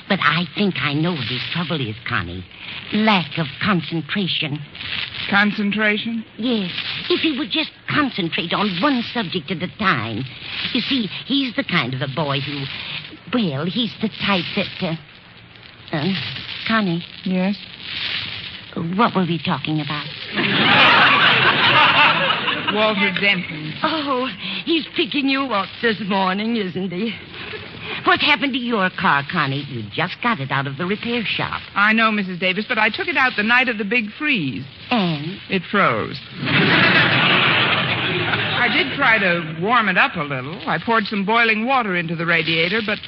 But I think I know what his trouble is, Connie. Lack of concentration. Concentration? Yes. If he would just concentrate on one subject at a time. You see, he's the kind of a boy who... Well, he's the type that... Connie? Yes? What were we talking about? Walter Denton. Oh, he's picking you up this morning, isn't he? What happened to your car, Connie? You just got it out of the repair shop. I know, Mrs. Davis, but I took it out the night of the big freeze. And? It froze. I did try to warm it up a little. I poured some boiling water into the radiator, but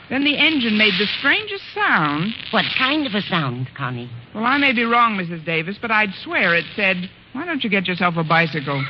then the engine made the strangest sound. What kind of a sound, Connie? Well, I may be wrong, Mrs. Davis, but I'd swear it said, "Why don't you get yourself a bicycle?"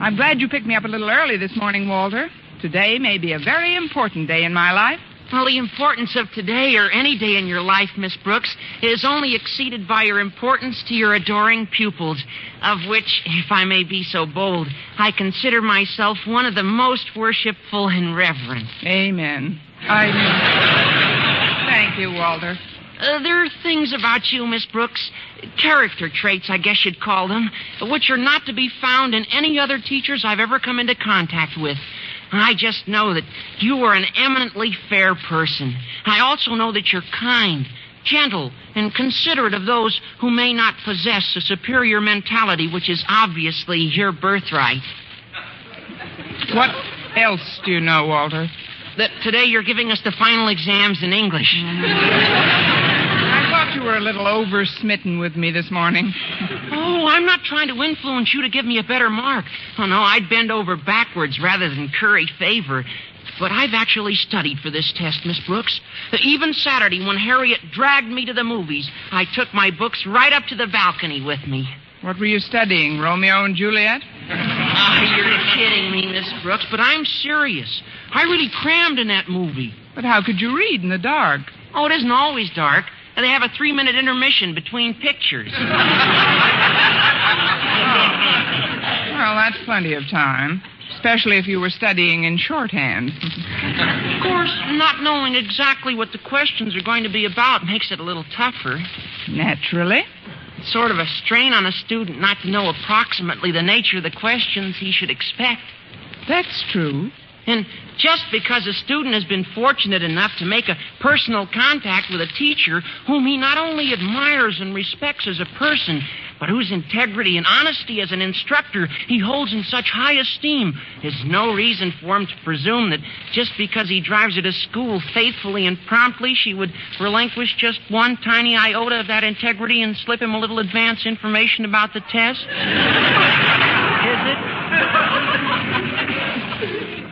I'm glad you picked me up a little early this morning, Walter. Today may be a very important day in my life. Well, the importance of today or any day in your life, Miss Brooks, is only exceeded by your importance to your adoring pupils, of which, if I may be so bold, I consider myself one of the most worshipful and reverent. Amen. Thank you, Walter. There are things about you, Miss Brooks, character traits, I guess you'd call them, which are not to be found in any other teachers I've ever come into contact with. I just know that you are an eminently fair person. I also know that you're kind, gentle, and considerate of those who may not possess a superior mentality, which is obviously your birthright. What else do you know, Walter? That today you're giving us the final exams in English. I thought you were a little over-smitten with me this morning. Oh, I'm not trying to influence you to give me a better mark. Oh, no, I'd bend over backwards rather than curry favor. But I've actually studied for this test, Miss Brooks. Even Saturday, when Harriet dragged me to the movies, I took my books right up to the balcony with me. What were you studying, Romeo and Juliet? You're kidding me, Miss Brooks, but I'm serious. I really crammed in that movie. But how could you read in the dark? Oh, it isn't always dark. They have a 3-minute intermission between pictures. Well, that's plenty of time, especially if you were studying in shorthand. Of course, not knowing exactly what the questions are going to be about makes it a little tougher. Naturally. It's sort of a strain on a student not to know approximately the nature of the questions he should expect. That's true. And just because a student has been fortunate enough to make a personal contact with a teacher whom he not only admires and respects as a person, but whose integrity and honesty as an instructor he holds in such high esteem, is no reason for him to presume that just because he drives her to school faithfully and promptly, she would relinquish just one tiny iota of that integrity and slip him a little advance information about the test. Is it?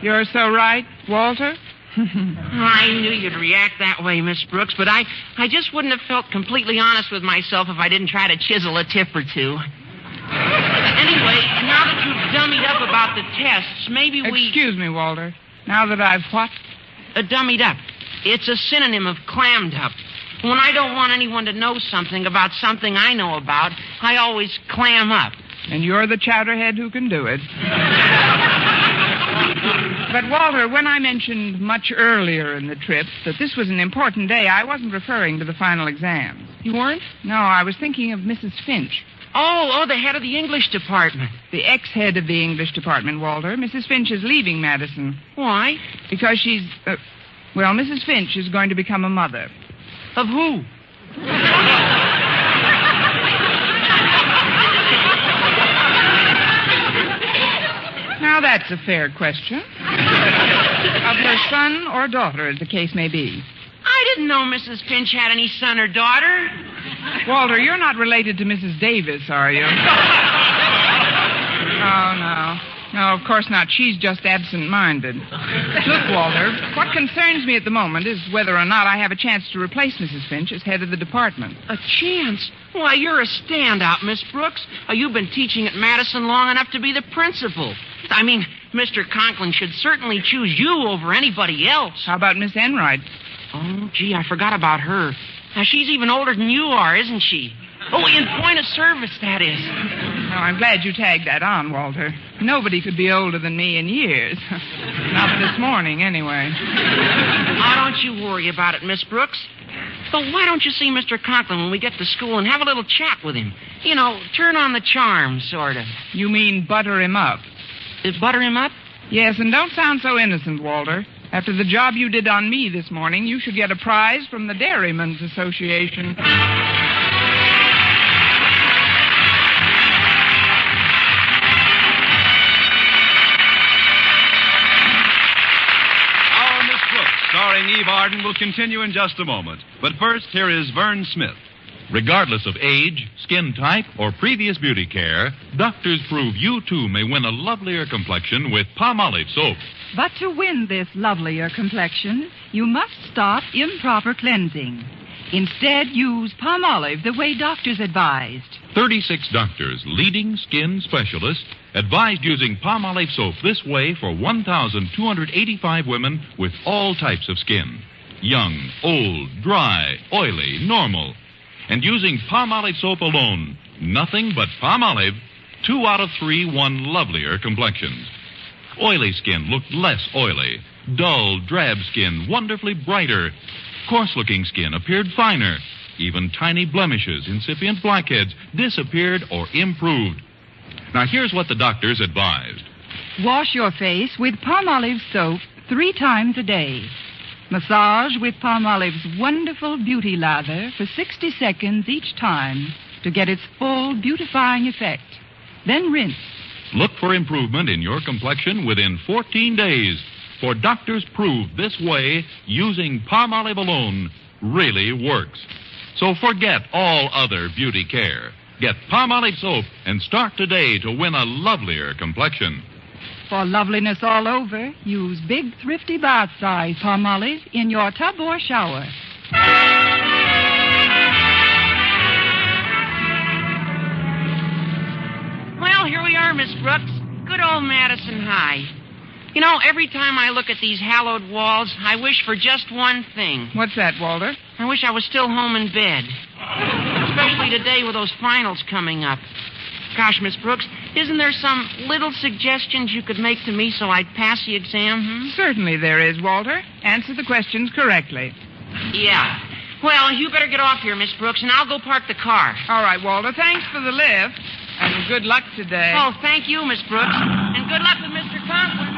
You're so right, Walter. I knew you'd react that way, Miss Brooks, but I just wouldn't have felt completely honest with myself if I didn't try to chisel a tip or two. Anyway, now that you've dummied up about the tests, maybe we... Excuse me, Walter. Now that I've what? Dummied up. It's a synonym of clammed up. When I don't want anyone to know something about something I know about, I always clam up. And you're the chowderhead who can do it. But, Walter, when I mentioned much earlier in the trip that this was an important day, I wasn't referring to the final exams. You weren't? No, I was thinking of Mrs. Finch. Oh, the head of the English department. The ex-head of the English department, Walter. Mrs. Finch is leaving Madison. Why? Because she's... well, Mrs. Finch is going to become a mother. Of who? Now, that's a fair question. Of her son or daughter, as the case may be. I didn't know Mrs. Finch had any son or daughter. Walter, you're not related to Mrs. Davis, are you? Oh, no. No, of course not. She's just absent-minded. Look, Walter, what concerns me at the moment is whether or not I have a chance to replace Mrs. Finch as head of the department. A chance? Why, you're a standout, Miss Brooks. You've been teaching at Madison long enough to be the principal. I mean, Mr. Conklin should certainly choose you over anybody else. How about Miss Enright? Oh, gee, I forgot about her. Now, she's even older than you are, isn't she? Oh, in point of service, that is. Oh, I'm glad you tagged that on, Walter. Nobody could be older than me in years. Not this morning, anyway. Oh, don't you worry about it, Miss Brooks. But why don't you see Mr. Conklin when we get to school and have a little chat with him? You know, turn on the charm, sort of. You mean butter him up? Butter him up? Yes, and don't sound so innocent, Walter. After the job you did on me this morning, you should get a prize from the Dairymen's Association. Our Miss Brooks, starring Eve Arden, will continue in just a moment. But first, here is Vern Smith. Regardless of age, skin type, or previous beauty care, doctors prove you too may win a lovelier complexion with Palmolive soap. But to win this lovelier complexion, you must stop improper cleansing. Instead, use Palmolive the way doctors advised. 36 doctors, leading skin specialists, advised using Palmolive soap this way for 1,285 women with all types of skin. Young, old, dry, oily, normal. And using Palmolive soap alone, nothing but Palmolive, 2 out of 3 won lovelier complexions. Oily skin looked less oily. Dull, drab skin wonderfully brighter. Coarse-looking skin appeared finer. Even tiny blemishes, incipient blackheads, disappeared or improved. Now, here's what the doctors advised. Wash your face with Palmolive soap 3 times a day. Massage with Palmolive's wonderful beauty lather for 60 seconds each time to get its full beautifying effect. Then rinse. Look for improvement in your complexion within 14 days. For doctors prove this way, using Palmolive alone really works. So forget all other beauty care. Get Palmolive soap and start today to win a lovelier complexion. For loveliness all over, use big, thrifty bath size Palmolive in your tub or shower. Well, here we are, Miss Brooks. Good old Madison High. You know, every time I look at these hallowed walls, I wish for just one thing. What's that, Walter? I wish I was still home in bed. Especially today with those finals coming up. Gosh, Miss Brooks, isn't there some little suggestions you could make to me so I'd pass the exam? Certainly there is, Walter. Answer the questions correctly. Yeah. Well, you better get off here, Miss Brooks, and I'll go park the car. All right, Walter. Thanks for the lift. And good luck today. Oh, thank you, Miss Brooks. And good luck with Mr. Conklin.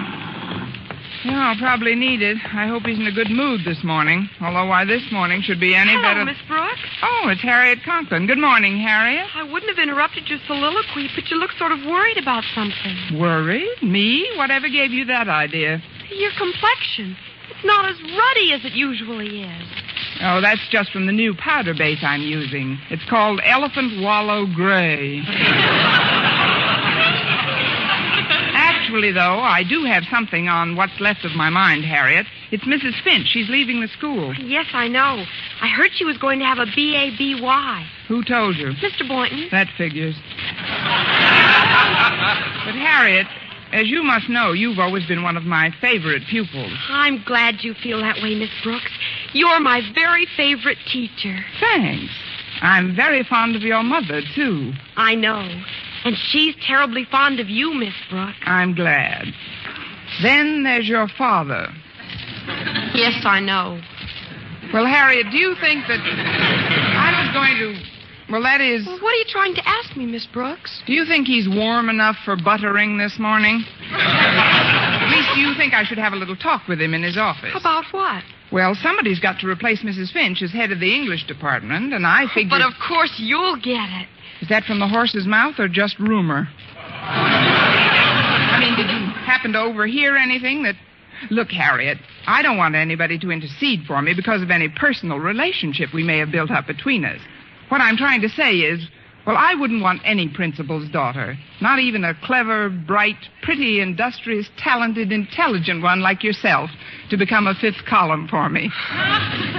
Yeah, I'll probably need it. I hope he's in a good mood this morning. Although why this morning should be any better... Hello, Miss Brooks. Oh, it's Harriet Conklin. Good morning, Harriet. I wouldn't have interrupted your soliloquy, but you look sort of worried about something. Worried? Me? Whatever gave you that idea? Your complexion. It's not as ruddy as it usually is. Oh, that's just from the new powder base I'm using. It's called Elephant Wallow Gray. Actually, though, I do have something on what's left of my mind, Harriet. It's Mrs. Finch. She's leaving the school. Yes, I know. I heard she was going to have a B.A.B.Y. Who told you? Mr. Boynton. That figures. But, Harriet, as you must know, you've always been one of my favorite pupils. I'm glad you feel that way, Miss Brooks. You're my very favorite teacher. Thanks. I'm very fond of your mother, too. I know. And she's terribly fond of you, Miss Brooks. I'm glad. Then there's your father. Yes, I know. Well, Harriet, do you think that I was going to... Well, that is... Well, what are you trying to ask me, Miss Brooks? Do you think he's warm enough for buttering this morning? At least, do you think I should have a little talk with him in his office? About what? Well, somebody's got to replace Mrs. Finch as head of the English department, and I figured... But of course you'll get it. Is that from the horse's mouth or just rumor? I mean, did you happen to overhear anything that... Look, Harriet, I don't want anybody to intercede for me because of any personal relationship we may have built up between us. What I'm trying to say is, well, I wouldn't want any principal's daughter, not even a clever, bright, pretty, industrious, talented, intelligent one like yourself, to become a fifth column for me.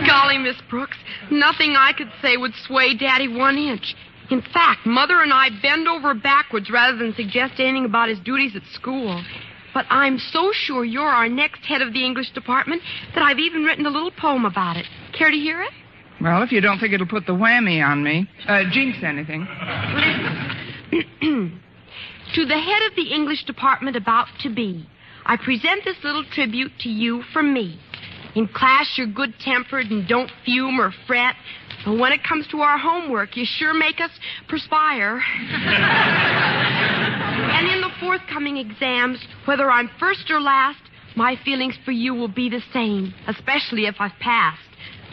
Golly, Miss Brooks, nothing I could say would sway Daddy 1 inch. In fact, Mother and I bend over backwards rather than suggest anything about his duties at school. But I'm so sure you're our next head of the English department that I've even written a little poem about it. Care to hear it? Well, if you don't think it'll put the whammy on me. Jinx anything. Listen. To the head of the English department about to be, I present this little tribute to you from me. In class, you're good-tempered and don't fume or fret. But when it comes to our homework, you sure make us perspire. And in the forthcoming exams, whether I'm first or last, my feelings for you will be the same, especially if I've passed.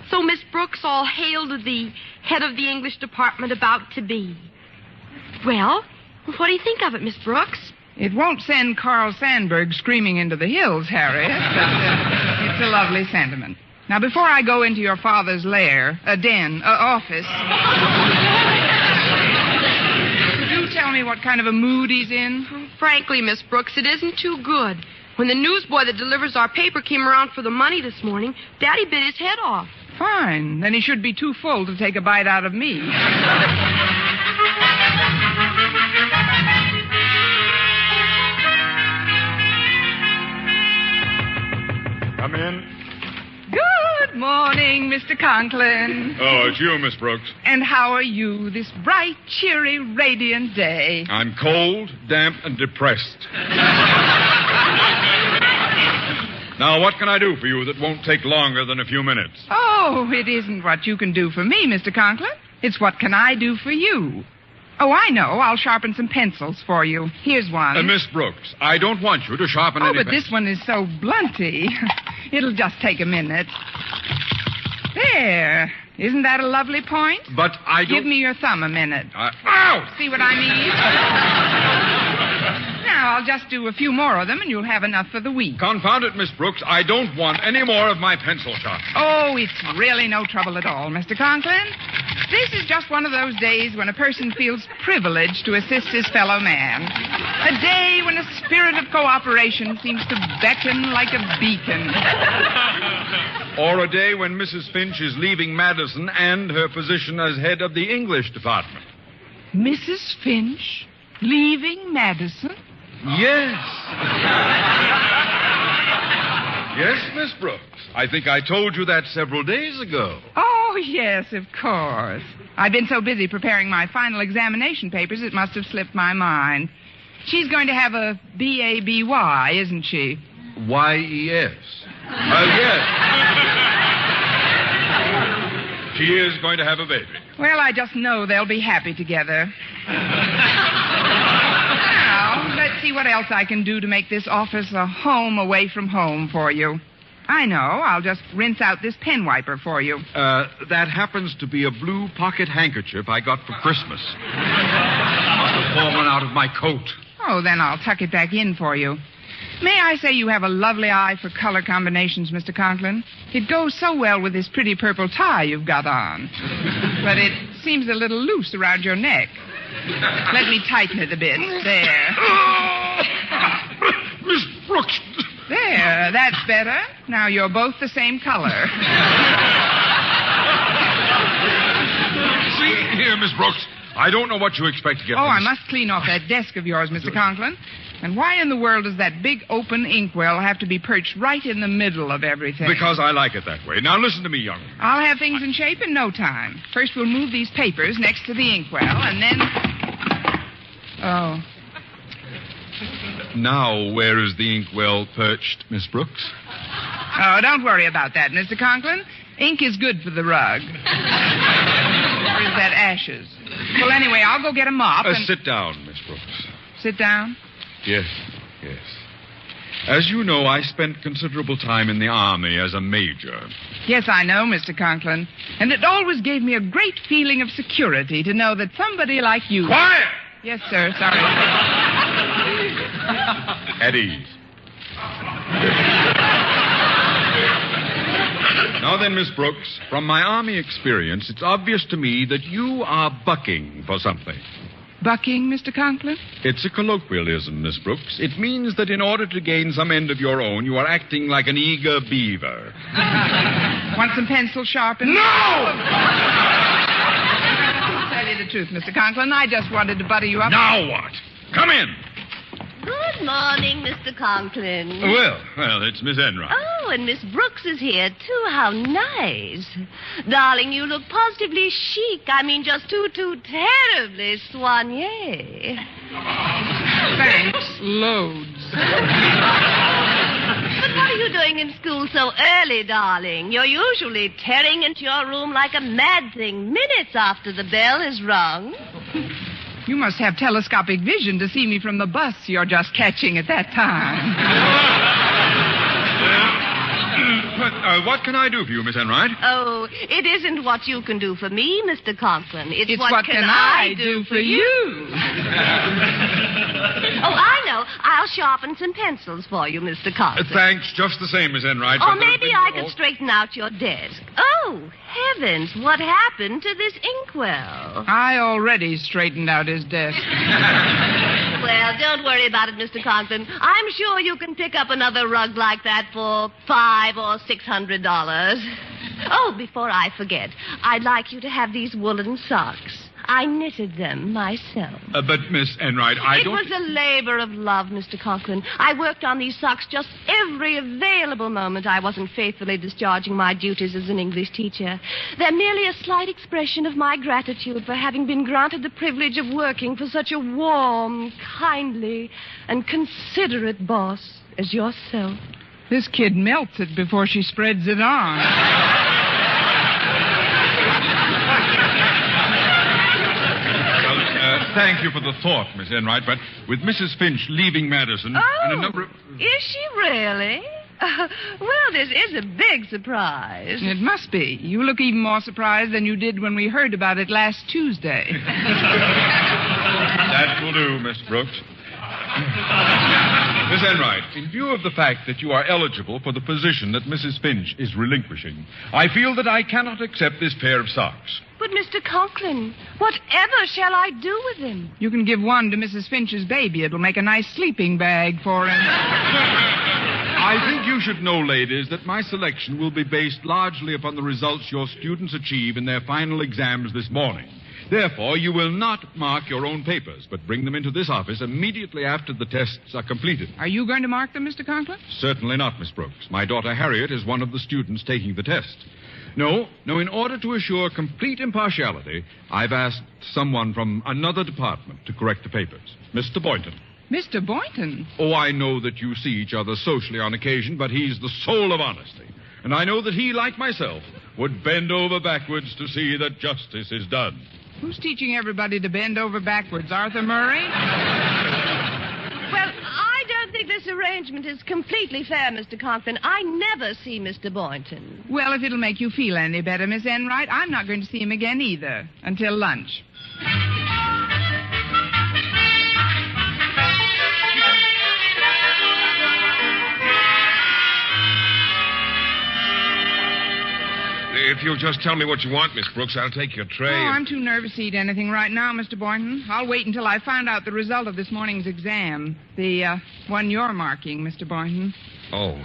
So, Miss Brooks, all hail to the head of the English department about to be. Well, what do you think of it, Miss Brooks? It won't send Carl Sandburg screaming into the hills, Harriet. It's a lovely sentiment. Now, before I go into your father's lair, office, could you tell me what kind of a mood he's in? Frankly, Miss Brooks, it isn't too good. When the newsboy that delivers our paper came around for the money this morning, Daddy bit his head off. Fine. Then he should be too full to take a bite out of me. Come in. Good morning, Mr. Conklin. Oh, it's you, Miss Brooks. And how are you this bright, cheery, radiant day? I'm cold, damp, and depressed. Now, what can I do for you that won't take longer than a few minutes? Oh, it isn't what you can do for me, Mr. Conklin. It's what can I do for you. Oh, I know. I'll sharpen some pencils for you. Here's one. Miss Brooks, I don't want you to sharpen Oh, any but this one is so blunty. It'll just take a minute. There. Isn't that a lovely point? But I don't... Give me your thumb a minute. Ow! See what I mean? Now, I'll just do a few more of them, and you'll have enough for the week. Confound it, Miss Brooks. I don't want any more of my pencil sharp. Oh, it's really no trouble at all, Mr. Conklin. This is just one of those days when a person feels privileged to assist his fellow man. A day when a spirit of cooperation seems to beckon like a beacon. Or a day when Mrs. Finch is leaving Madison and her position as head of the English department. Mrs. Finch leaving Madison? Yes. Yes, Miss Brooks. I think I told you that several days ago. Oh, yes, of course. I've been so busy preparing my final examination papers, it must have slipped my mind. She's going to have a B.A.B.Y., isn't she? Y-E-S. Yes. She is going to have a baby. Well, I just know they'll be happy together. Now, let's see what else I can do to make this office a home away from home for you. I know. I'll just rinse out this pen wiper for you. That happens to be a blue pocket handkerchief I got for Christmas. Must have fallen out of my coat. Oh, then I'll tuck it back in for you. May I say you have a lovely eye for color combinations, Mr. Conklin? It goes so well with this pretty purple tie you've got on. But it seems a little loose around your neck. Let me tighten it a bit. There. Miss Brooks. There, that's better. Now you're both the same color. See here, Miss Brooks. I don't know what you expect to get. Oh, I must clean off that desk of yours, Mr. Conklin. And why in the world does that big open inkwell have to be perched right in the middle of everything? Because I like it that way. Now listen to me, young. I'll have things in shape in no time. First we'll move these papers next to the inkwell, and then... Oh. Now, where is the inkwell perched, Miss Brooks? Oh, don't worry about that, Mr. Conklin. Ink is good for the rug. Or is that ashes? Well, anyway, I'll go get a mop and... Sit down, Miss Brooks. Sit down? Yes. As you know, I spent considerable time in the Army as a major. Yes, I know, Mr. Conklin. And it always gave me a great feeling of security to know that somebody like you... Quiet! Yes, sir. Sorry. At ease. Now then, Miss Brooks, from my Army experience, it's obvious to me that you are bucking for something. Bucking, Mr. Conklin? It's a colloquialism, Miss Brooks. It means that in order to gain some end of your own, you are acting like an eager beaver. Want some pencil sharpened? No! Tell you the truth, Mr. Conklin. I just wanted to butter you up. Now what? Come in. Good morning, Mr. Conklin. Well, it's Miss Enright. Oh, and Miss Brooks is here, too. How nice. Darling, you look positively chic. I mean, just too terribly soigné. Thanks, loads. But what are you doing in school so early, darling? You're usually tearing into your room like a mad thing minutes after the bell is rung. You must have telescopic vision to see me from the bus you're just catching at that time. What can I do for you, Miss Enright? Oh, it isn't what you can do for me, Mr. Conklin. It's what can I do for you? Oh, I know. I'll sharpen some pencils for you, Mr. Conklin. Thanks, just the same, Miss Enright. Or maybe I could straighten out your desk. Oh, heavens, what happened to this inkwell? I already straightened out his desk. Well, don't worry about it, Mr. Conklin. I'm sure you can pick up another rug like that for $500 or $600. Oh, before I forget, I'd like you to have these woolen socks. I knitted them myself. But, Miss Enright, It was a labor of love, Mr. Conklin. I worked on these socks just every available moment I wasn't faithfully discharging my duties as an English teacher. They're merely a slight expression of my gratitude for having been granted the privilege of working for such a warm, kindly, and considerate boss as yourself. This kid melts it before she spreads it on. Thank you for the thought, Miss Enright, but with Mrs. Finch leaving Madison and a number of... Is she really? Well, this is a big surprise. It must be. You look even more surprised than you did when we heard about it last Tuesday. That will do, Miss Brooks. Miss Enright, in view of the fact that you are eligible for the position that Mrs. Finch is relinquishing, I feel that I cannot accept this pair of socks. But, Mr. Conklin, whatever shall I do with them? You can give one to Mrs. Finch's baby. It'll make a nice sleeping bag for him. I think you should know, ladies, that my selection will be based largely upon the results your students achieve in their final exams this morning. Therefore, you will not mark your own papers, but bring them into this office immediately after the tests are completed. Are you going to mark them, Mr. Conklin? Certainly not, Miss Brooks. My daughter Harriet is one of the students taking the test. No, in order to assure complete impartiality, I've asked someone from another department to correct the papers. Mr. Boynton. Mr. Boynton? Oh, I know that you see each other socially on occasion, but he's the soul of honesty. And I know that he, like myself, would bend over backwards to see that justice is done. Who's teaching everybody to bend over backwards? Arthur Murray? Well, I don't think this arrangement is completely fair, Mr. Conklin. I never see Mr. Boynton. Well, if it'll make you feel any better, Miss Enright, I'm not going to see him again either. Until lunch. If you'll just tell me what you want, Miss Brooks, I'll take your tray. Oh, I'm too nervous to eat anything right now, Mr. Boynton. I'll wait until I find out the result of this morning's exam. The one you're marking, Mr. Boynton. Oh.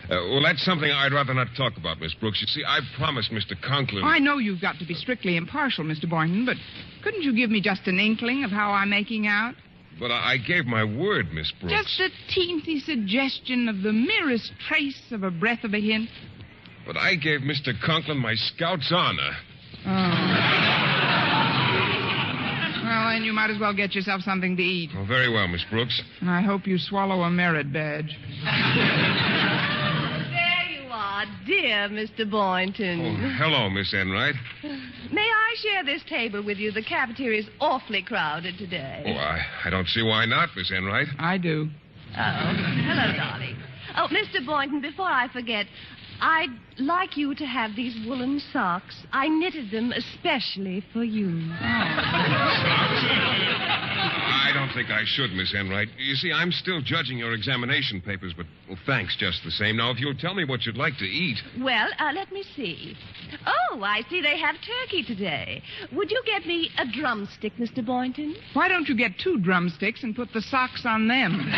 Well, that's something I'd rather not talk about, Miss Brooks. You see, I've promised Mr. Conklin... I know you've got to be strictly impartial, Mr. Boynton, but couldn't you give me just an inkling of how I'm making out? But I gave my word, Miss Brooks. Just a teensy suggestion of the merest trace of a breath of a hint. But I gave Mr. Conklin my scout's honor. Oh. Well, then you might as well get yourself something to eat. Oh, very well, Miss Brooks. And I hope you swallow a merit badge. There you are, dear Mr. Boynton. Oh, hello, Miss Enright. May I share this table with you? The cafeteria's awfully crowded today. Oh, I don't see why not, Miss Enright. I do. Oh, hello, darling. Oh, Mr. Boynton, before I forget, I'd like you to have these woolen socks. I knitted them especially for you. I don't think I should, Miss Enright. You see, I'm still judging your examination papers, but thanks just the same. Now, if you'll tell me what you'd like to eat. Well, let me see. Oh, I see they have turkey today. Would you get me a drumstick, Mr. Boynton? Why don't you get 2 drumsticks and put the socks on them?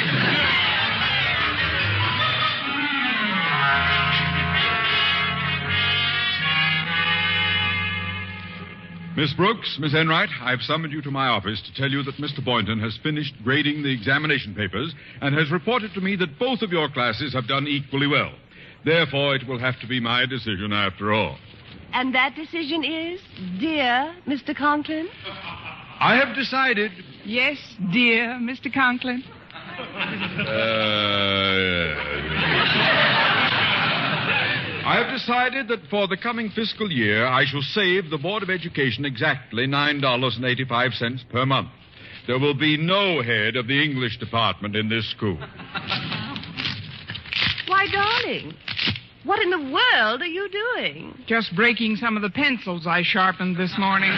Miss Brooks, Miss Enright, I've summoned you to my office to tell you that Mr. Boynton has finished grading the examination papers and has reported to me that both of your classes have done equally well. Therefore, it will have to be my decision after all. And that decision is, dear Mr. Conklin? I have decided... Yes, dear Mr. Conklin. I have decided that for the coming fiscal year, I shall save the Board of Education exactly $9.85 per month. There will be no head of the English department in this school. Why, darling, what in the world are you doing? Just breaking some of the pencils I sharpened this morning.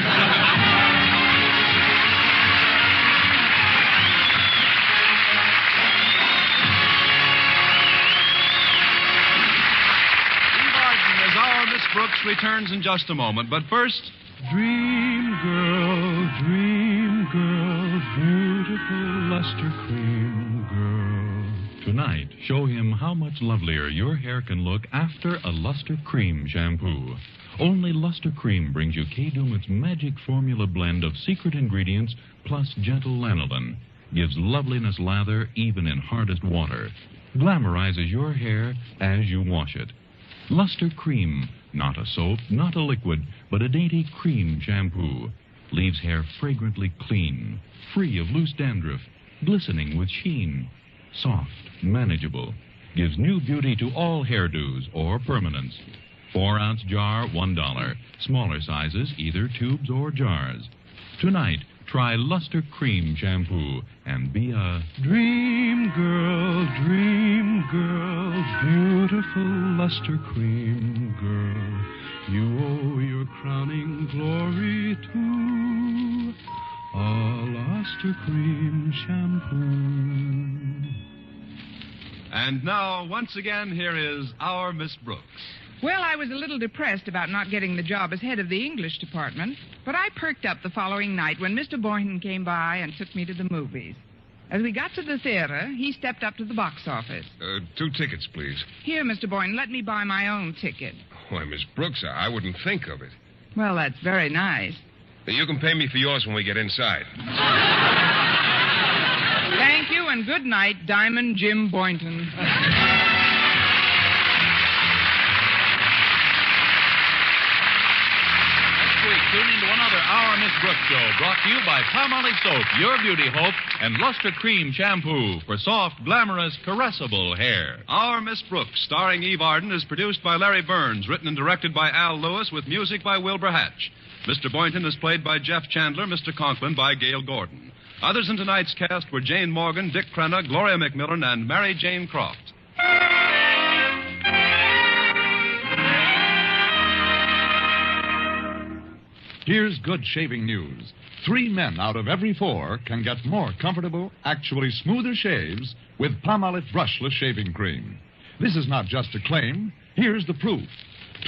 Brooks returns in just a moment, but first... Dream girl, beautiful luster cream girl. Tonight, show him how much lovelier your hair can look after a Luster Cream shampoo. Only Luster Cream brings you Kay Daumit's magic formula blend of secret ingredients plus gentle lanolin. Gives loveliness lather even in hardest water. Glamorizes your hair as you wash it. Luster Cream, not a soap, not a liquid, but a dainty cream shampoo. Leaves hair fragrantly clean, free of loose dandruff, glistening with sheen. Soft, manageable. gives new beauty to all hairdos or permanents. 4-ounce jar, $1. Smaller sizes, either tubes or jars. Tonight, try Luster Cream Shampoo and be a dream girl, beautiful Luster Cream girl. You owe your crowning glory to a Luster Cream Shampoo. And now, once again, here is our Miss Brooks. Well, I was a little depressed about not getting the job as head of the English department, but I perked up the following night when Mr. Boynton came by and took me to the movies. As we got to the theater, he stepped up to the box office. 2 tickets, please. Here, Mr. Boynton, let me buy my own ticket. Why, Miss Brooks, I wouldn't think of it. Well, that's very nice. You can pay me for yours when we get inside. Thank you, and good night, Diamond Jim Boynton. Tune in to another Our Miss Brooks show brought to you by Palmolive Soap, your beauty hope, and Luster Cream Shampoo for soft, glamorous, caressable hair. Our Miss Brooks, starring Eve Arden, is produced by Larry Burns, written and directed by Al Lewis, with music by Wilbur Hatch. Mr. Boynton is played by Jeff Chandler, Mr. Conklin by Gail Gordon. Others in tonight's cast were Jane Morgan, Dick Crenna, Gloria McMillan, and Mary Jane Croft. Here's good shaving news. 3 men out of every 4 can get more comfortable, actually smoother shaves with Palmolive brushless shaving cream. This is not just a claim. Here's the proof.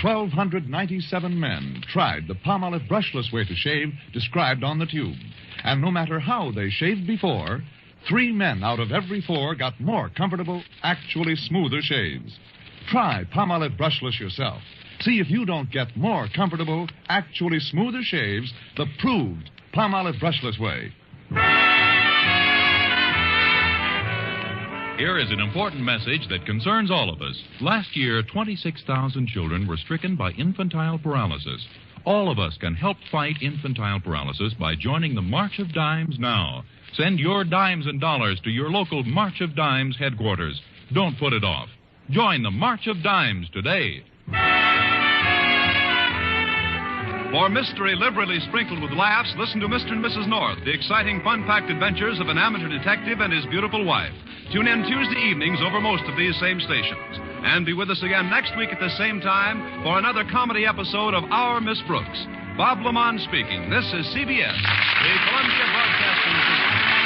1,297 men tried the Palmolive brushless way to shave described on the tube. And no matter how they shaved before, 3 men out of every 4 got more comfortable, actually smoother shaves. Try Palmolive brushless yourself. See if you don't get more comfortable, actually smoother shaves the proved Palmolive brushless way. Here is an important message that concerns all of us. Last year, 26,000 children were stricken by infantile paralysis. All of us can help fight infantile paralysis by joining the March of Dimes now. Send your dimes and dollars to your local March of Dimes headquarters. Don't put it off. Join the March of Dimes today. For mystery liberally sprinkled with laughs, listen to Mr. and Mrs. North, the exciting, fun-packed adventures of an amateur detective and his beautiful wife. Tune in Tuesday evenings over most of these same stations. And be with us again next week at the same time for another comedy episode of Our Miss Brooks. Bob Lamont speaking. This is CBS, the Columbia Broadcasting System.